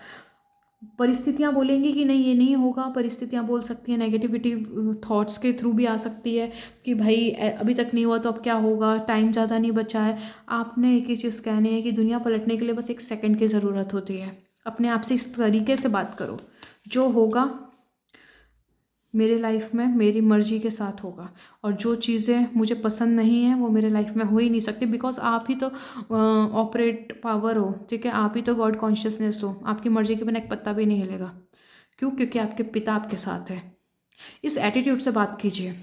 परिस्थितियाँ बोलेंगी कि नहीं ये नहीं होगा, परिस्थितियाँ बोल सकती हैं, नेगेटिविटी थॉट्स के थ्रू भी आ सकती है कि भाई अभी तक नहीं हुआ तो अब क्या होगा, टाइम ज़्यादा नहीं बचा है। आपने एक ही चीज़ कहनी है कि दुनिया पलटने के लिए बस 1 सेकंड की ज़रूरत होती है। अपने आप से इस तरीके से बात करो, जो होगा मेरे लाइफ में मेरी मर्ज़ी के साथ होगा, और जो चीज़ें मुझे पसंद नहीं हैं वो मेरे लाइफ में हो ही नहीं सकती, बिकॉज़ आप ही तो ऑपरेट पावर हो, ठीक है, आप ही तो गॉड कॉन्शियसनेस हो। आपकी मर्ज़ी के बिना एक पत्ता भी नहीं हिलेगा। क्यों? क्योंकि आपके पिता आपके साथ है। इस एटीट्यूड से बात कीजिए,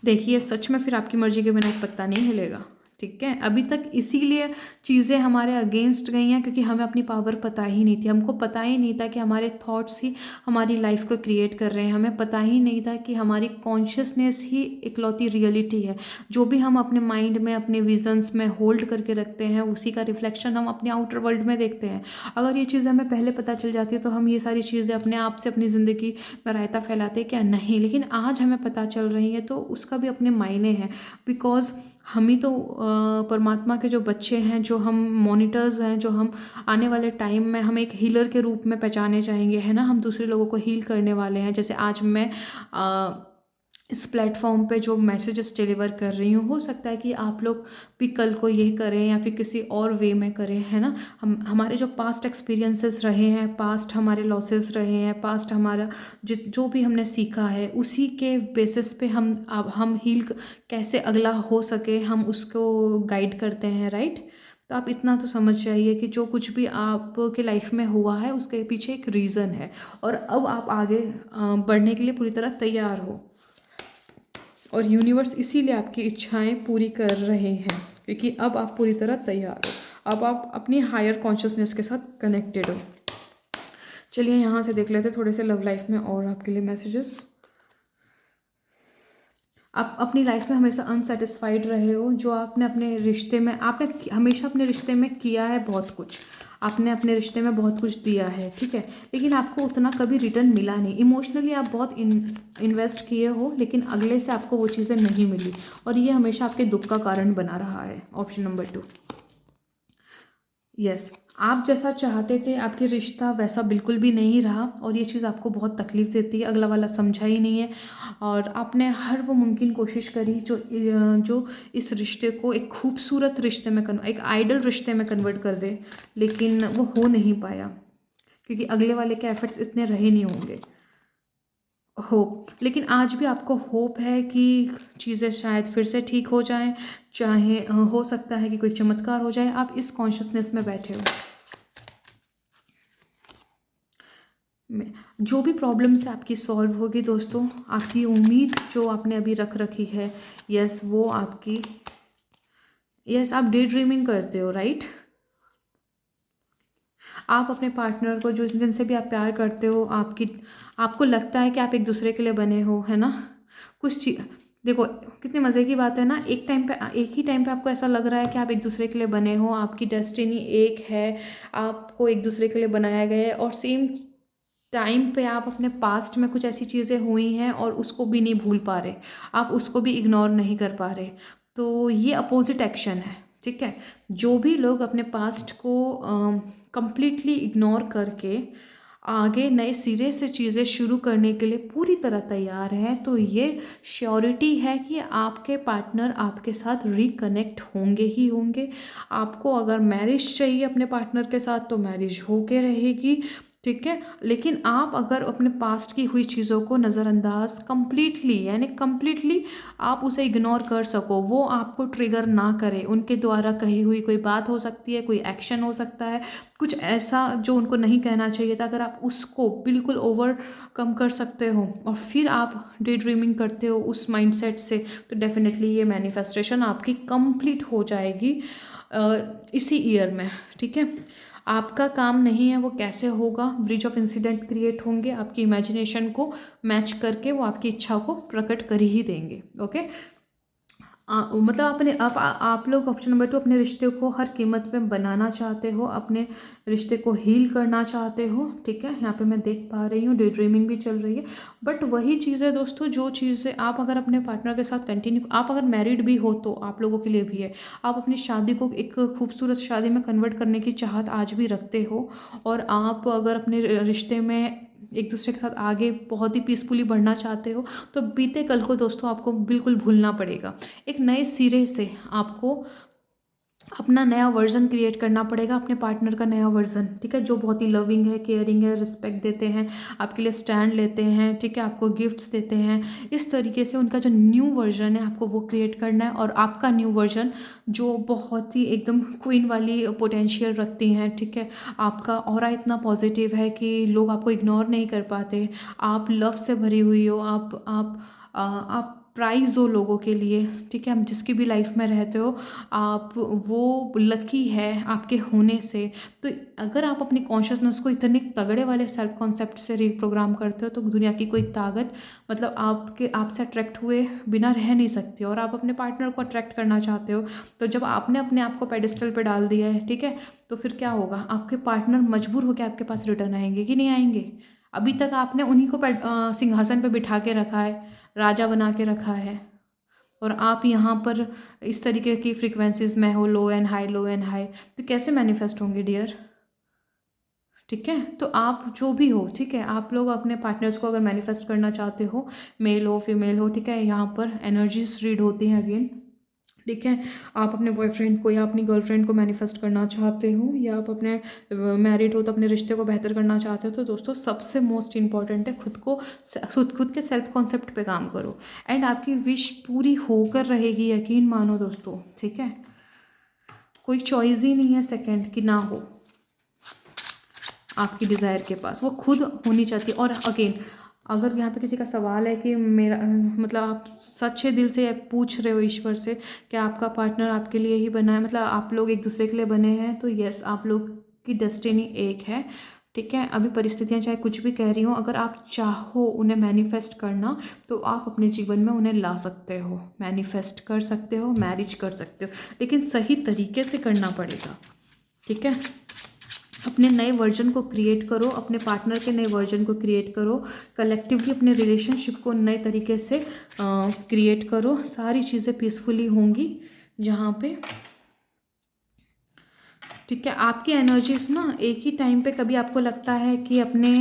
देखिए सच में फिर आपकी मर्ज़ी के बिना एक पत्ता नहीं हिलेगा, ठीक है। अभी तक इसीलिए चीज़ें हमारे अगेंस्ट गई हैं क्योंकि हमें अपनी पावर पता ही नहीं थी। हमको पता ही नहीं था कि हमारे थॉट्स ही हमारी लाइफ को क्रिएट कर रहे हैं। हमें पता ही नहीं था कि हमारी कॉन्शियसनेस ही इकलौती रियलिटी है। जो भी हम अपने माइंड में, अपने विजन्स में होल्ड करके रखते हैं, उसी का रिफ्लेक्शन हम अपने आउटर वर्ल्ड में देखते हैं। अगर ये चीज़ हमें पहले पता चल जाती है तो हम ये सारी चीज़ें अपने आप से अपनी ज़िंदगी में रायता फैलाते क्या नहीं, लेकिन आज हमें पता चल रही है तो उसका भी अपने मायने हैं। बिकॉज़ हम ही तो परमात्मा के जो बच्चे हैं, जो हम मॉनिटर्स हैं, जो हम आने वाले टाइम में हम एक हीलर के रूप में पहचाने जाएंगे, है ना। हम दूसरे लोगों को हील करने वाले हैं। जैसे आज मैं इस प्लेटफॉर्म पे जो मैसेजेस डिलीवर कर रही हूँ, हो सकता है कि आप लोग भी कल को ये करें या फिर किसी और वे में करें, है ना। हमारे जो पास्ट एक्सपीरियंसेस रहे हैं, पास्ट हमारे लॉसेस रहे हैं, पास्ट हमारा जो भी हमने सीखा है, उसी के बेसिस पे हम हील कैसे अगला हो सके, हम उसको गाइड करते हैं, राइट। तो आप इतना तो समझ जाइए कि जो कुछ भी आपके लाइफ में हुआ है उसके पीछे एक रीज़न है, और अब आप आगे बढ़ने के लिए पूरी तरह तैयार हो, और यूनिवर्स इसीलिए आपकी इच्छाएं पूरी कर रहे हैं क्योंकि अब आप पूरी तरह तैयार हो। अब आप अपनी हायर कॉन्शियसनेस के साथ कनेक्टेड हो। चलिए यहाँ से देख लेते थोड़े से लव लाइफ में और आपके लिए मैसेजेस। आप अपनी लाइफ में हमेशा अनसेटिस्फाइड रहे हो। जो आपने अपने रिश्ते में, आपने हमेशा अपने रिश्ते में किया है बहुत कुछ, आपने अपने रिश्ते में बहुत कुछ दिया है, ठीक है, लेकिन आपको उतना कभी रिटर्न मिला नहीं। इमोशनली आप बहुत इन्वेस्ट किए हो, लेकिन अगले से आपको वो चीज़ें नहीं मिली, और ये हमेशा आपके दुख का कारण बना रहा है। ऑप्शन नंबर 2, यस, आप जैसा चाहते थे आपके रिश्ता वैसा बिल्कुल भी नहीं रहा, और ये चीज़ आपको बहुत तकलीफ देती है। अगला वाला समझा ही नहीं है, और आपने हर वो मुमकिन कोशिश करी जो इस रिश्ते को एक खूबसूरत रिश्ते में एक आइडल रिश्ते में कन्वर्ट कर दे, लेकिन वो हो नहीं पाया क्योंकि अगले वाले के एफर्ट्स इतने रहे नहीं होंगे। होप, लेकिन आज भी आपको होप है कि चीज़ें शायद फिर से ठीक हो जाएं, चाहे हो सकता है कि कोई चमत्कार हो जाए। आप इस कॉन्शियसनेस में बैठे हो। जो भी प्रॉब्लम्स आपकी सॉल्व होगी दोस्तों, आपकी उम्मीद जो आपने अभी रख रखी है, यस वो आपकी, यस आप डे ड्रीमिंग करते हो, राइट। आप अपने पार्टनर को, जो जिनसे भी आप प्यार करते हो, आपको लगता है कि आप एक दूसरे के लिए बने हो, है ना। कुछ चीज देखो कितनी मज़े की बात है ना, एक ही टाइम पे आपको ऐसा लग रहा है कि आप एक दूसरे के लिए बने हो, आपकी डेस्टिनी एक है, आपको एक दूसरे के लिए बनाया गया है, और सेम टाइम पे आप अपने पास्ट में कुछ ऐसी चीज़ें हुई हैं और उसको भी नहीं भूल पा रहे, आप उसको भी इग्नोर नहीं कर पा रहे। तो ये अपोजिट एक्शन है, ठीक है। जो भी लोग अपने पास्ट को कंप्लीटली इग्नोर करके आगे नए सिरे से चीज़ें शुरू करने के लिए पूरी तरह तैयार हैं, तो ये श्योरिटी है कि आपके पार्टनर आपके साथ रिकनेक्ट होंगे ही होंगे। आपको अगर मैरिज चाहिए अपने पार्टनर के साथ तो मैरिज होके रहेगी, ठीक है। लेकिन आप अगर अपने पास्ट की हुई चीज़ों को नज़रअंदाज कंप्लीटली, यानी कंप्लीटली आप उसे इग्नोर कर सको, वो आपको ट्रिगर ना करे, उनके द्वारा कही हुई कोई बात हो सकती है, कोई एक्शन हो सकता है, कुछ ऐसा जो उनको नहीं कहना चाहिए था, अगर आप उसको बिल्कुल ओवरकम कर सकते हो और फिर आप डे ड्रीमिंग करते हो उस माइंडसेट से, तो डेफिनेटली ये मैनिफेस्टेशन आपकी कंप्लीट हो जाएगी इसी ईयर में, ठीक है। आपका काम नहीं है वो कैसे होगा, ब्रिज ऑफ इंसिडेंट क्रिएट होंगे, आपकी इमेजिनेशन को मैच करके वो आपकी इच्छा को प्रकट कर ही देंगे। ओके, मतलब आप लोग ऑप्शन नंबर 2 अपने रिश्ते को हर कीमत पे बनाना चाहते हो, अपने रिश्ते को हील करना चाहते हो। ठीक है, यहाँ पे मैं देख पा रही हूँ डे ड्रीमिंग भी चल रही है। बट वही चीज़ है दोस्तों, जो चीज़ें आप अगर अपने पार्टनर के साथ कंटिन्यू, आप अगर मैरिड भी हो तो आप लोगों के लिए भी है, आप अपनी शादी को एक खूबसूरत शादी में कन्वर्ट करने की चाहत आज भी रखते हो, और आप अगर अपने रिश्ते में एक दूसरे के साथ आगे बहुत ही पीसफुली बढ़ना चाहते हो, तो बीते कल को दोस्तों आपको बिल्कुल भूलना पड़ेगा। एक नए सिरे से आपको अपना नया वर्जन क्रिएट करना पड़ेगा, अपने पार्टनर का नया वर्जन। ठीक है, जो बहुत ही लविंग है, केयरिंग है, रिस्पेक्ट देते हैं, आपके लिए स्टैंड लेते हैं। ठीक है, आपको गिफ्ट्स देते हैं। इस तरीके से उनका जो न्यू वर्जन है आपको वो क्रिएट करना है, और आपका न्यू वर्जन जो बहुत ही एकदम क्वीन वाली पोटेंशियल रखती हैं। ठीक है, आपका ऑरा इतना पॉजिटिव है कि लोग आपको इग्नोर नहीं कर पाते। आप लव से भरी हुई हो, आप प्राइज़ हो लोगों के लिए। ठीक है, आप जिसकी भी लाइफ में रहते हो, आप वो लकी है आपके होने से। तो अगर आप अपनी कॉन्शियसनेस को इतने तगड़े वाले सेल्फ कॉन्सेप्ट से रिप्रोग्राम करते हो, तो दुनिया की कोई ताकत मतलब आपसे अट्रैक्ट हुए बिना रह नहीं सकती। और आप अपने पार्टनर को अट्रैक्ट करना चाहते हो, तो जब आपने अपने आप को पेडिस्टल पे डाल दिया है, ठीक है, तो फिर क्या होगा, आपके पार्टनर मजबूर होकर आपके पास रिटर्न आएंगे कि नहीं आएंगे। अभी तक आपने उन्हीं को सिंहासन पे बिठा के रखा है, राजा बना के रखा है, और आप यहाँ पर इस तरीके की फ्रीक्वेंसीज में हो, low and high, low and high, तो कैसे मैनिफेस्ट होंगे डियर। ठीक है, तो आप जो भी हो, ठीक है, आप लोग अपने पार्टनर्स को अगर मैनिफेस्ट करना चाहते हो, मेल हो फीमेल हो, ठीक है, यहाँ पर एनर्जीज रीड होती हैं अगेन। ठीक है, आप अपने बॉयफ्रेंड को या अपनी गर्लफ्रेंड को मैनिफेस्ट करना चाहते हो, या आप अपने मैरिड हो तो अपने रिश्ते को बेहतर करना चाहते हो, तो दोस्तों सबसे मोस्ट इंपॉर्टेंट है खुद के सेल्फ कॉन्सेप्ट पे काम करो, एंड आपकी विश पूरी होकर रहेगी, यकीन मानो दोस्तों। ठीक है, कोई चॉइस ही नहीं है सेकंड की ना हो आपकी डिज़ायर के पास, वो खुद होनी चाहती है। और अगेन, अगर यहाँ पे किसी का सवाल है कि मेरा मतलब आप सच्चे दिल से पूछ रहे हो ईश्वर से कि आपका पार्टनर आपके लिए ही बना है, मतलब आप लोग एक दूसरे के लिए बने हैं, तो यस, आप लोग की डेस्टिनी एक है। ठीक है, अभी परिस्थितियाँ चाहे कुछ भी कह रही हो, अगर आप चाहो उन्हें मैनिफेस्ट करना, तो आप अपने जीवन में उन्हें ला सकते हो, मैनिफेस्ट कर सकते हो, मैरिज कर सकते हो, लेकिन सही तरीके से करना पड़ेगा। ठीक है, अपने नए वर्जन को क्रिएट करो, अपने पार्टनर के नए वर्जन को क्रिएट करो, कलेक्टिवली अपने रिलेशनशिप को नए तरीके से क्रिएट करो। सारी चीज़ें पीसफुली होंगी जहाँ पे। ठीक है, आपकी एनर्जीज ना एक ही टाइम पे, कभी आपको लगता है कि अपने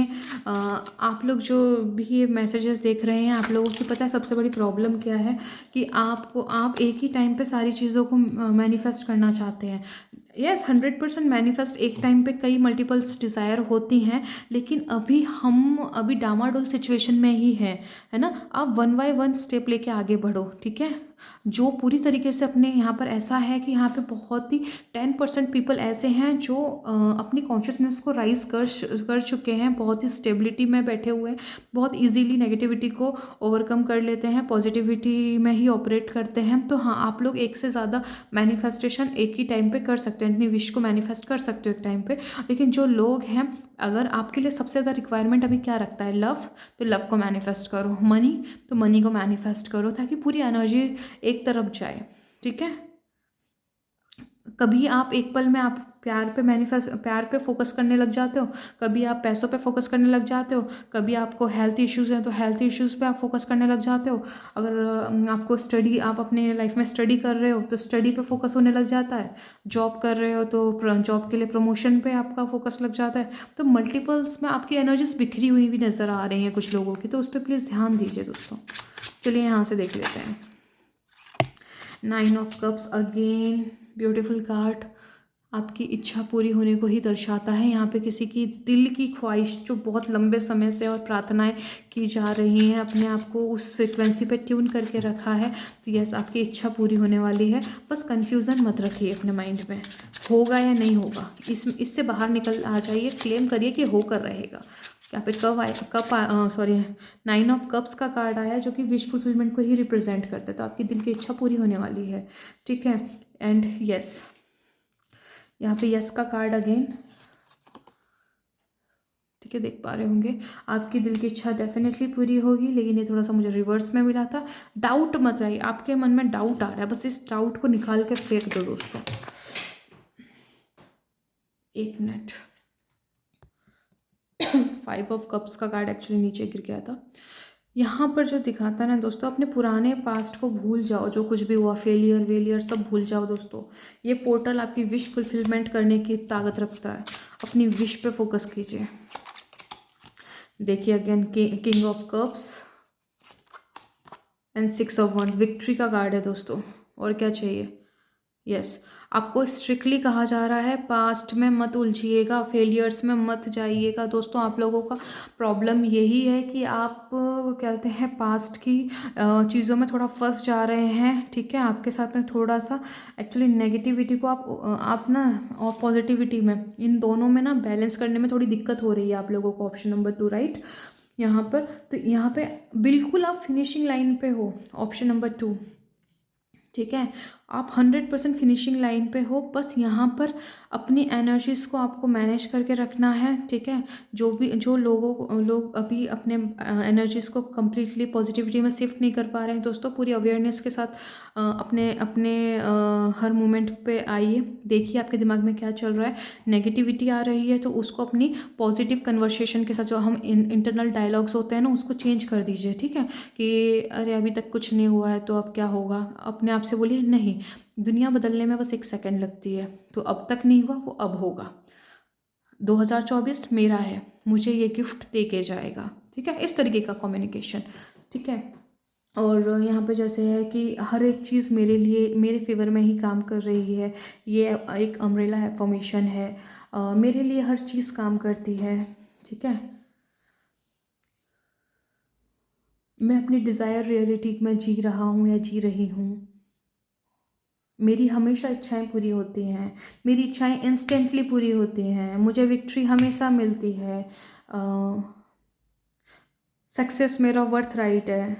आप लोग जो भी ये मैसेजेस देख रहे हैं, आप लोगों की पता है सबसे बड़ी प्रॉब्लम क्या है, कि आप एक ही टाइम पे सारी चीज़ों को मैनिफेस्ट करना चाहते हैं। यस, 100% मैनिफेस्ट एक टाइम पे कई मल्टीपल्स डिज़ायर होती हैं, लेकिन अभी डामाडोल सिचुएशन में ही है ना। आप 1 बाय 1 स्टेप लेके आगे बढ़ो। ठीक है, जो पूरी तरीके से अपने यहाँ पर ऐसा है कि यहाँ पे बहुत ही 10% पीपल ऐसे हैं जो अपनी कॉन्शियसनेस को राइज कर चुके हैं, बहुत ही स्टेबिलिटी में बैठे हुए हैं, बहुत इजीली नेगेटिविटी को ओवरकम कर लेते हैं, पॉजिटिविटी में ही ऑपरेट करते हैं। तो हाँ, आप लोग एक से ज़्यादा मैनिफेस्टेशन एक ही टाइम पे कर सकते हैं, अपनी विश को मैनिफेस्ट कर सकते हो एक टाइम पे। लेकिन जो लोग हैं, अगर आपके लिए सबसे ज़्यादा रिक्वायरमेंट अभी क्या रखता है, लव, तो लव को मैनिफेस्ट करो, मनी, तो मनी को मैनिफेस्ट करो, ताकि पूरी एनर्जी एक तरफ जाए। ठीक है, कभी आप एक पल में आप प्यार पे फोकस करने लग जाते हो, कभी आप पैसों पे फोकस करने लग जाते हो, कभी आपको हेल्थ इश्यूज़ हैं तो हेल्थ इश्यूज़ पे आप फोकस करने लग जाते हो। अगर आपको आप अपने लाइफ में स्टडी कर रहे हो तो स्टडी पे फोकस होने लग जाता है, जॉब कर रहे हो तो जॉब के लिए प्रमोशन पे आपका फोकस लग जाता है। तो मल्टीपल्स में आपकी एनर्जीज बिखरी हुई भी नज़र आ रही हैं कुछ लोगों की, तो उस पर प्लीज़ ध्यान दीजिए दोस्तों। चलिए यहाँ से देख लेते हैं। 9 of cups again, beautiful card, आपकी इच्छा पूरी होने को ही दर्शाता है। यहाँ पे किसी की दिल की ख्वाहिश जो बहुत लंबे समय से और प्रार्थनाएं की जा रही हैं, अपने आप को उस फ्रिक्वेंसी पे ट्यून करके रखा है, तो यस, आपकी इच्छा पूरी होने वाली है। बस कन्फ्यूज़न मत रखिए अपने माइंड में, होगा या नहीं होगा, इससे बाहर निकल आ जाइए, क्लेम करिए कि होकर रहेगा। यहाँ पे सॉरी 9 ऑफ कप्स का कार्ड आया है, जो कि विश फुलफिलमेंट को ही रिप्रेजेंट करता है। तो आपकी दिल की इच्छा पूरी होने वाली है। ठीक है, एंड यस, यहाँ पे यस का कार्ड अगेन, ठीक है, देख पा रहे होंगे। आपकी दिल की इच्छा डेफिनेटली पूरी होगी, लेकिन ये थोड़ा सा मुझे रिवर्स में मिला था। डाउट मत आइए, आपके मन में डाउट आ रहा है, बस इस डाउट को निकाल के फेंक दो दोस्तों। 1 मिनट। 5 ऑफ कप्स का कार्ड एक्चुअली नीचे गिर गया था। यहाँ पर जो दिखाता है ना दोस्तों, अपने पुराने पास्ट को भूल जाओ, जो कुछ भी हुआ, फेलियर वेलियर सब भूल जाओ दोस्तों। ये पोर्टल आपकी विश फुलफिलमेंट करने की ताकत रखता है। अपनी विश पे फोकस कीजिए। देखिए again king of cups and 6 of one, victory का कार्ड है दोस्तों। और क्या चाहिए? यस, आपको स्ट्रिक्टली कहा जा रहा है पास्ट में मत उलझिएगा, फेलियर्स में मत जाइएगा दोस्तों। आप लोगों का प्रॉब्लम यही है कि आप क्या कहते हैं, पास्ट की चीज़ों में थोड़ा फंस जा रहे हैं, ठीक है। आपके साथ में थोड़ा सा एक्चुअली नेगेटिविटी को आप ना और पॉजिटिविटी में, इन दोनों में ना बैलेंस करने में थोड़ी दिक्कत हो रही है आप लोगों को। ऑप्शन नंबर 2 राइट यहाँ पर। तो यहाँ पे बिल्कुल आप फिनिशिंग लाइन पे हो, ऑप्शन नंबर 2, ठीक है। आप 100% फिनिशिंग लाइन पे हो। बस यहाँ पर अपनी एनर्जीज़ को आपको मैनेज करके रखना है, ठीक है। जो लोग अभी अपने एनर्जीज़ को कम्प्लीटली पॉजिटिविटी में शिफ्ट नहीं कर पा रहे हैं दोस्तों, पूरी अवेयरनेस के साथ अपने अपने हर मोमेंट पे आइए। देखिए आपके दिमाग में क्या चल रहा है। नेगेटिविटी आ रही है तो उसको अपनी पॉजिटिव कन्वर्सेशन के साथ, जो हम इंटरनल डायलॉग्स होते हैं ना, उसको चेंज कर दीजिए, ठीक है। कि अरे अभी तक कुछ नहीं हुआ है तो अब क्या होगा। अपने आप से बोलिए नहीं, दुनिया बदलने में बस 1 सेकंड लगती है, तो अब तक नहीं हुआ वो अब होगा। 2024 मेरा है, मुझे ये गिफ्ट दे के जाएगा, ठीक है। इस तरीके का कम्युनिकेशन, ठीक है। और यहाँ पे जैसे है कि हर एक चीज़ मेरे लिए, मेरे फेवर में ही काम कर रही है। ये एक अम्ब्रेला एफर्मेशन है, मेरे लिए हर चीज़ काम करती है, ठीक है। मैं अपनी डिज़ायर रियलिटी में जी रहा हूँ या जी रही हूँ। मेरी हमेशा इच्छाएं पूरी होती हैं, मेरी इच्छाएं इंस्टेंटली पूरी होती हैं, मुझे विक्ट्री हमेशा मिलती है। सक्सेस मेरा वर्थ राइट है।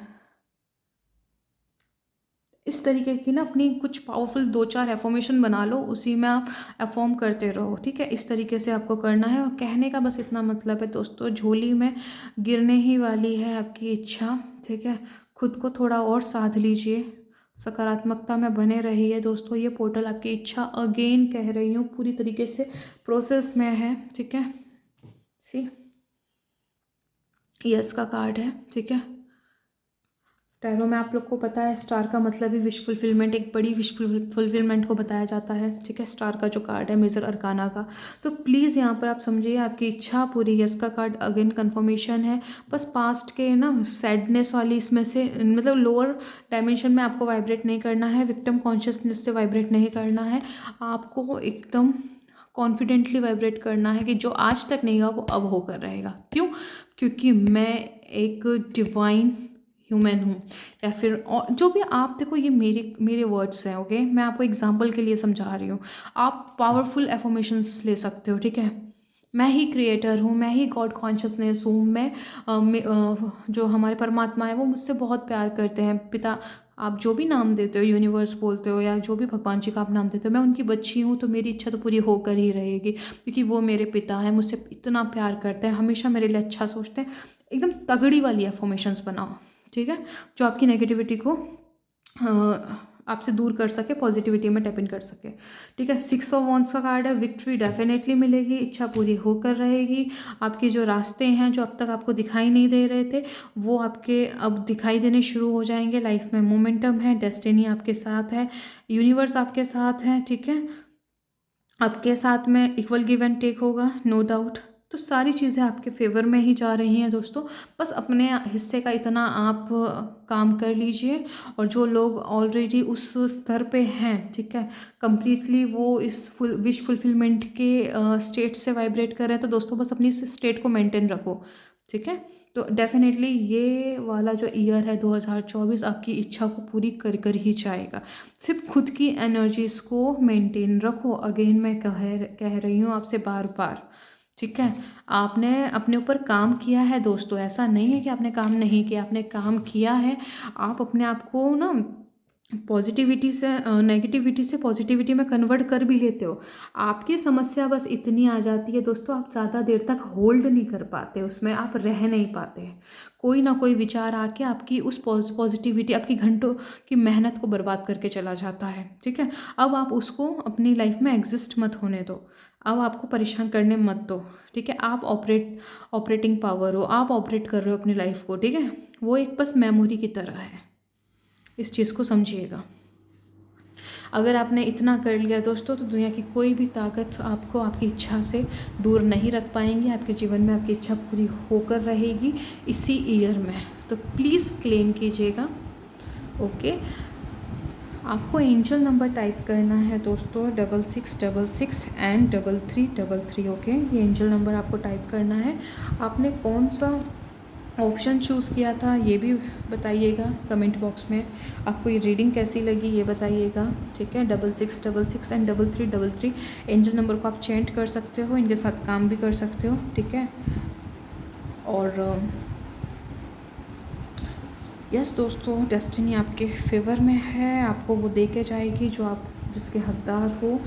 इस तरीके की ना अपनी कुछ पावरफुल 2-4 एफर्मेशन बना लो, उसी में आप एफर्म करते रहो, ठीक है। इस तरीके से आपको करना है। और कहने का बस इतना मतलब है दोस्तों, झोली में गिरने ही वाली है आपकी इच्छा, ठीक है। खुद को थोड़ा और साध लीजिए, सकारात्मकता में बने रहिए दोस्तों। ये पोर्टल आपकी इच्छा अगेन कह रही हूँ पूरी तरीके से प्रोसेस में है, ठीक है। सी यस का कार्ड है, ठीक है। टैरो में आप लोग को पता है स्टार का मतलब ही विश फुलफिलमेंट, एक बड़ी विश फुलफिलमेंट को बताया जाता है, ठीक है। स्टार का जो कार्ड है मेजर अरकाना का, तो प्लीज़ यहाँ पर आप समझिए आपकी इच्छा पूरी। यस का कार्ड अगेन कंफर्मेशन है। बस पास्ट के ना सैडनेस वाली इसमें से, मतलब लोअर डायमेंशन में आपको वाइब्रेट नहीं करना है, विक्टिम कॉन्शियसनेस से वाइब्रेट नहीं करना है। आपको एकदम कॉन्फिडेंटली वाइब्रेट करना है कि जो आज तक नहीं हुआ वो अब होकर रहेगा। क्यों? क्योंकि मैं एक डिवाइन ह्यूमन हूँ, या फिर और जो भी आप देखो, ये मेरे वर्ड्स हैं, ओके। मैं आपको एग्जांपल के लिए समझा रही हूँ। आप पावरफुल एफर्मेशंस ले सकते हो, ठीक है। मैं ही क्रिएटर हूँ, मैं ही गॉड कॉन्शियसनेस हूँ। जो हमारे परमात्मा है वो मुझसे बहुत प्यार करते हैं। पिता, आप जो भी नाम देते हो, यूनिवर्स बोलते हो, या जो भी भगवान जी का आप नाम देते हो, मैं उनकी बच्ची हूँ, तो मेरी इच्छा तो पूरी होकर ही रहेगी, क्योंकि वो मेरे पिता है, मुझसे इतना प्यार करते हैं, हमेशा मेरे लिए अच्छा सोचते हैं। एकदम तगड़ी वाली एफर्मेशंस बनाओ, ठीक है, जो आपकी नेगेटिविटी को आपसे दूर कर सके, पॉजिटिविटी में टैप इन कर सके, ठीक है। 6 ऑफ वॉन्ड्स का कार्ड है, विक्ट्री डेफिनेटली मिलेगी, इच्छा पूरी होकर रहेगी। आपके जो रास्ते हैं जो अब तक आपको दिखाई नहीं दे रहे थे, वो आपके अब दिखाई देने शुरू हो जाएंगे। लाइफ में मोमेंटम है, डेस्टिनी आपके साथ है, यूनिवर्स आपके साथ है, ठीक है। आपके साथ में इक्वल गिव एंड टेक होगा, नो डाउट। तो सारी चीज़ें आपके फेवर में ही जा रही हैं दोस्तों। बस अपने हिस्से का इतना आप काम कर लीजिए। और जो लोग ऑलरेडी उस स्तर पे हैं, ठीक है, कंप्लीटली वो इस विश फुलफिलमेंट के स्टेट से वाइब्रेट कर रहे हैं, तो दोस्तों बस अपनी इस स्टेट को मेंटेन रखो, ठीक है। तो डेफिनेटली ये वाला जो ईयर है 2024 आपकी इच्छा को पूरी कर कर ही जाएगा। सिर्फ खुद की एनर्जीज़ को मेंटेन रखो। अगेन मैं कह रही हूँ आपसे बार बार, ठीक है। आपने अपने ऊपर काम किया है दोस्तों, ऐसा नहीं है कि आपने काम नहीं किया, आपने काम किया है। आप अपने आप को ना पॉजिटिविटी से नेगेटिविटी से पॉजिटिविटी में कन्वर्ट कर भी लेते हो। आपकी समस्या बस इतनी आ जाती है दोस्तों, आप ज़्यादा देर तक होल्ड नहीं कर पाते, उसमें आप रह नहीं पाते। कोई ना कोई विचार आके आपकी उस पॉजिटिविटी, आपकी घंटों की मेहनत को बर्बाद करके चला जाता है, ठीक है। अब आप उसको अपनी लाइफ में एग्जिस्ट मत होने दो, अब आपको परेशान करने मत दो, ठीक है। आप ऑपरेटिंग पावर हो, आप ऑपरेट कर रहे हो अपनी लाइफ को, ठीक है। वो एक बस मेमोरी की तरह है, इस चीज़ को समझिएगा। अगर आपने इतना कर लिया दोस्तों, तो दुनिया की कोई भी ताकत आपको आपकी इच्छा से दूर नहीं रख पाएंगी। आपके जीवन में आपकी इच्छा पूरी होकर रहेगी इसी ईयर में। तो प्लीज़ क्लेम कीजिएगा, ओके। आपको एंजल नंबर टाइप करना है दोस्तों 6666 एंड 3333, ओके। ये एंजल नंबर आपको टाइप करना है। आपने कौन सा ऑप्शन चूज़ किया था ये भी बताइएगा कमेंट बॉक्स में। आपको ये रीडिंग कैसी लगी ये बताइएगा, ठीक है। 6666 एंड 3333 एंजल नंबर को आप चेंट कर सकते हो, इनके साथ काम भी कर सकते हो, ठीक है। और यस दोस्तों, डेस्टिनी आपके फेवर में है, आपको वो दे के जाएगी जो आप जिसके हकदार हो।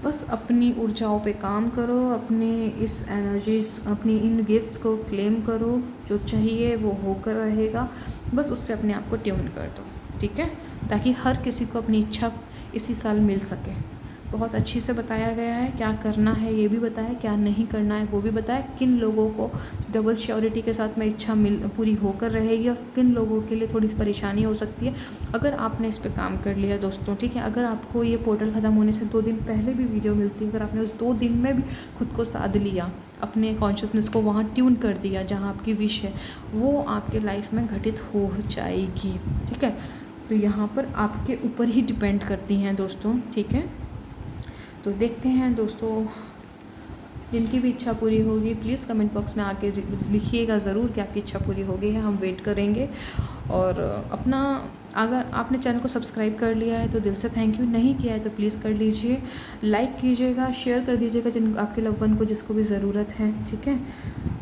बस अपनी ऊर्जाओं पे काम करो, अपनी इस एनर्जीज, अपनी इन गिफ्ट्स को क्लेम करो, जो चाहिए वो होकर रहेगा। बस उससे अपने आप को ट्यून कर दो, ठीक है, ताकि हर किसी को अपनी इच्छा इसी साल मिल सके। बहुत अच्छी से बताया गया है, क्या करना है ये भी बताया, क्या नहीं करना है वो भी बताया, किन लोगों को डबल श्योरिटी के साथ में इच्छा पूरी होकर रहेगी और किन लोगों के लिए थोड़ी परेशानी हो सकती है। अगर आपने इस पे काम कर लिया दोस्तों, ठीक है, अगर आपको ये पोर्टल ख़त्म होने से 2 दिन पहले भी वीडियो मिलती है, अगर आपने उस 2 दिन में भी खुद को साध लिया, अपने कॉन्शियसनेस को वहाँ ट्यून कर दिया जहाँ आपकी विश है, वो आपके लाइफ में घटित हो जाएगी, ठीक है। तो यहाँ पर आपके ऊपर ही डिपेंड करती हैं दोस्तों, ठीक है। तो देखते हैं दोस्तों, जिनकी भी इच्छा पूरी होगी प्लीज़ कमेंट बॉक्स में आके लिखिएगा ज़रूर कि आपकी इच्छा पूरी हो गई है, हम वेट करेंगे। और अपना अगर आपने चैनल को सब्सक्राइब कर लिया है तो दिल से थैंक यू, नहीं किया है तो प्लीज़ कर लीजिए, लाइक कीजिएगा, शेयर कर दीजिएगा जिन आपके लव वन को जिसको भी ज़रूरत है, ठीक है।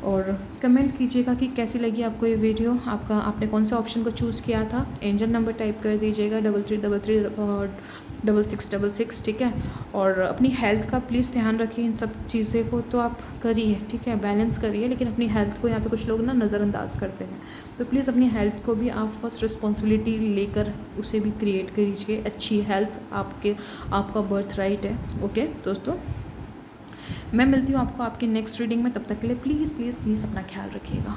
और कमेंट कीजिएगा कि कैसी लगी आपको ये वीडियो, आपने कौन सा ऑप्शन को चूज़ किया था। एंजल नंबर टाइप कर दीजिएगा 3333 और 6666, ठीक है। और अपनी हेल्थ का प्लीज़ ध्यान रखिए, इन सब चीज़ें को तो आप करिए, ठीक है, बैलेंस करिए, लेकिन अपनी हेल्थ को यहाँ पे कुछ लोग ना नज़रअंदाज करते हैं, तो प्लीज़ अपनी हेल्थ को भी आप फर्स्ट रिस्पॉन्सिबिलिटी लेकर उसे भी क्रिएट कीजिए। अच्छी हेल्थ आपका बर्थ राइट है, ओके दोस्तों। मैं मिलती हूँ आपको आपकी नेक्स्ट रीडिंग में, तब तक के लिए प्लीज़ प्लीज़ प्लीज़ अपना ख्याल रखिएगा।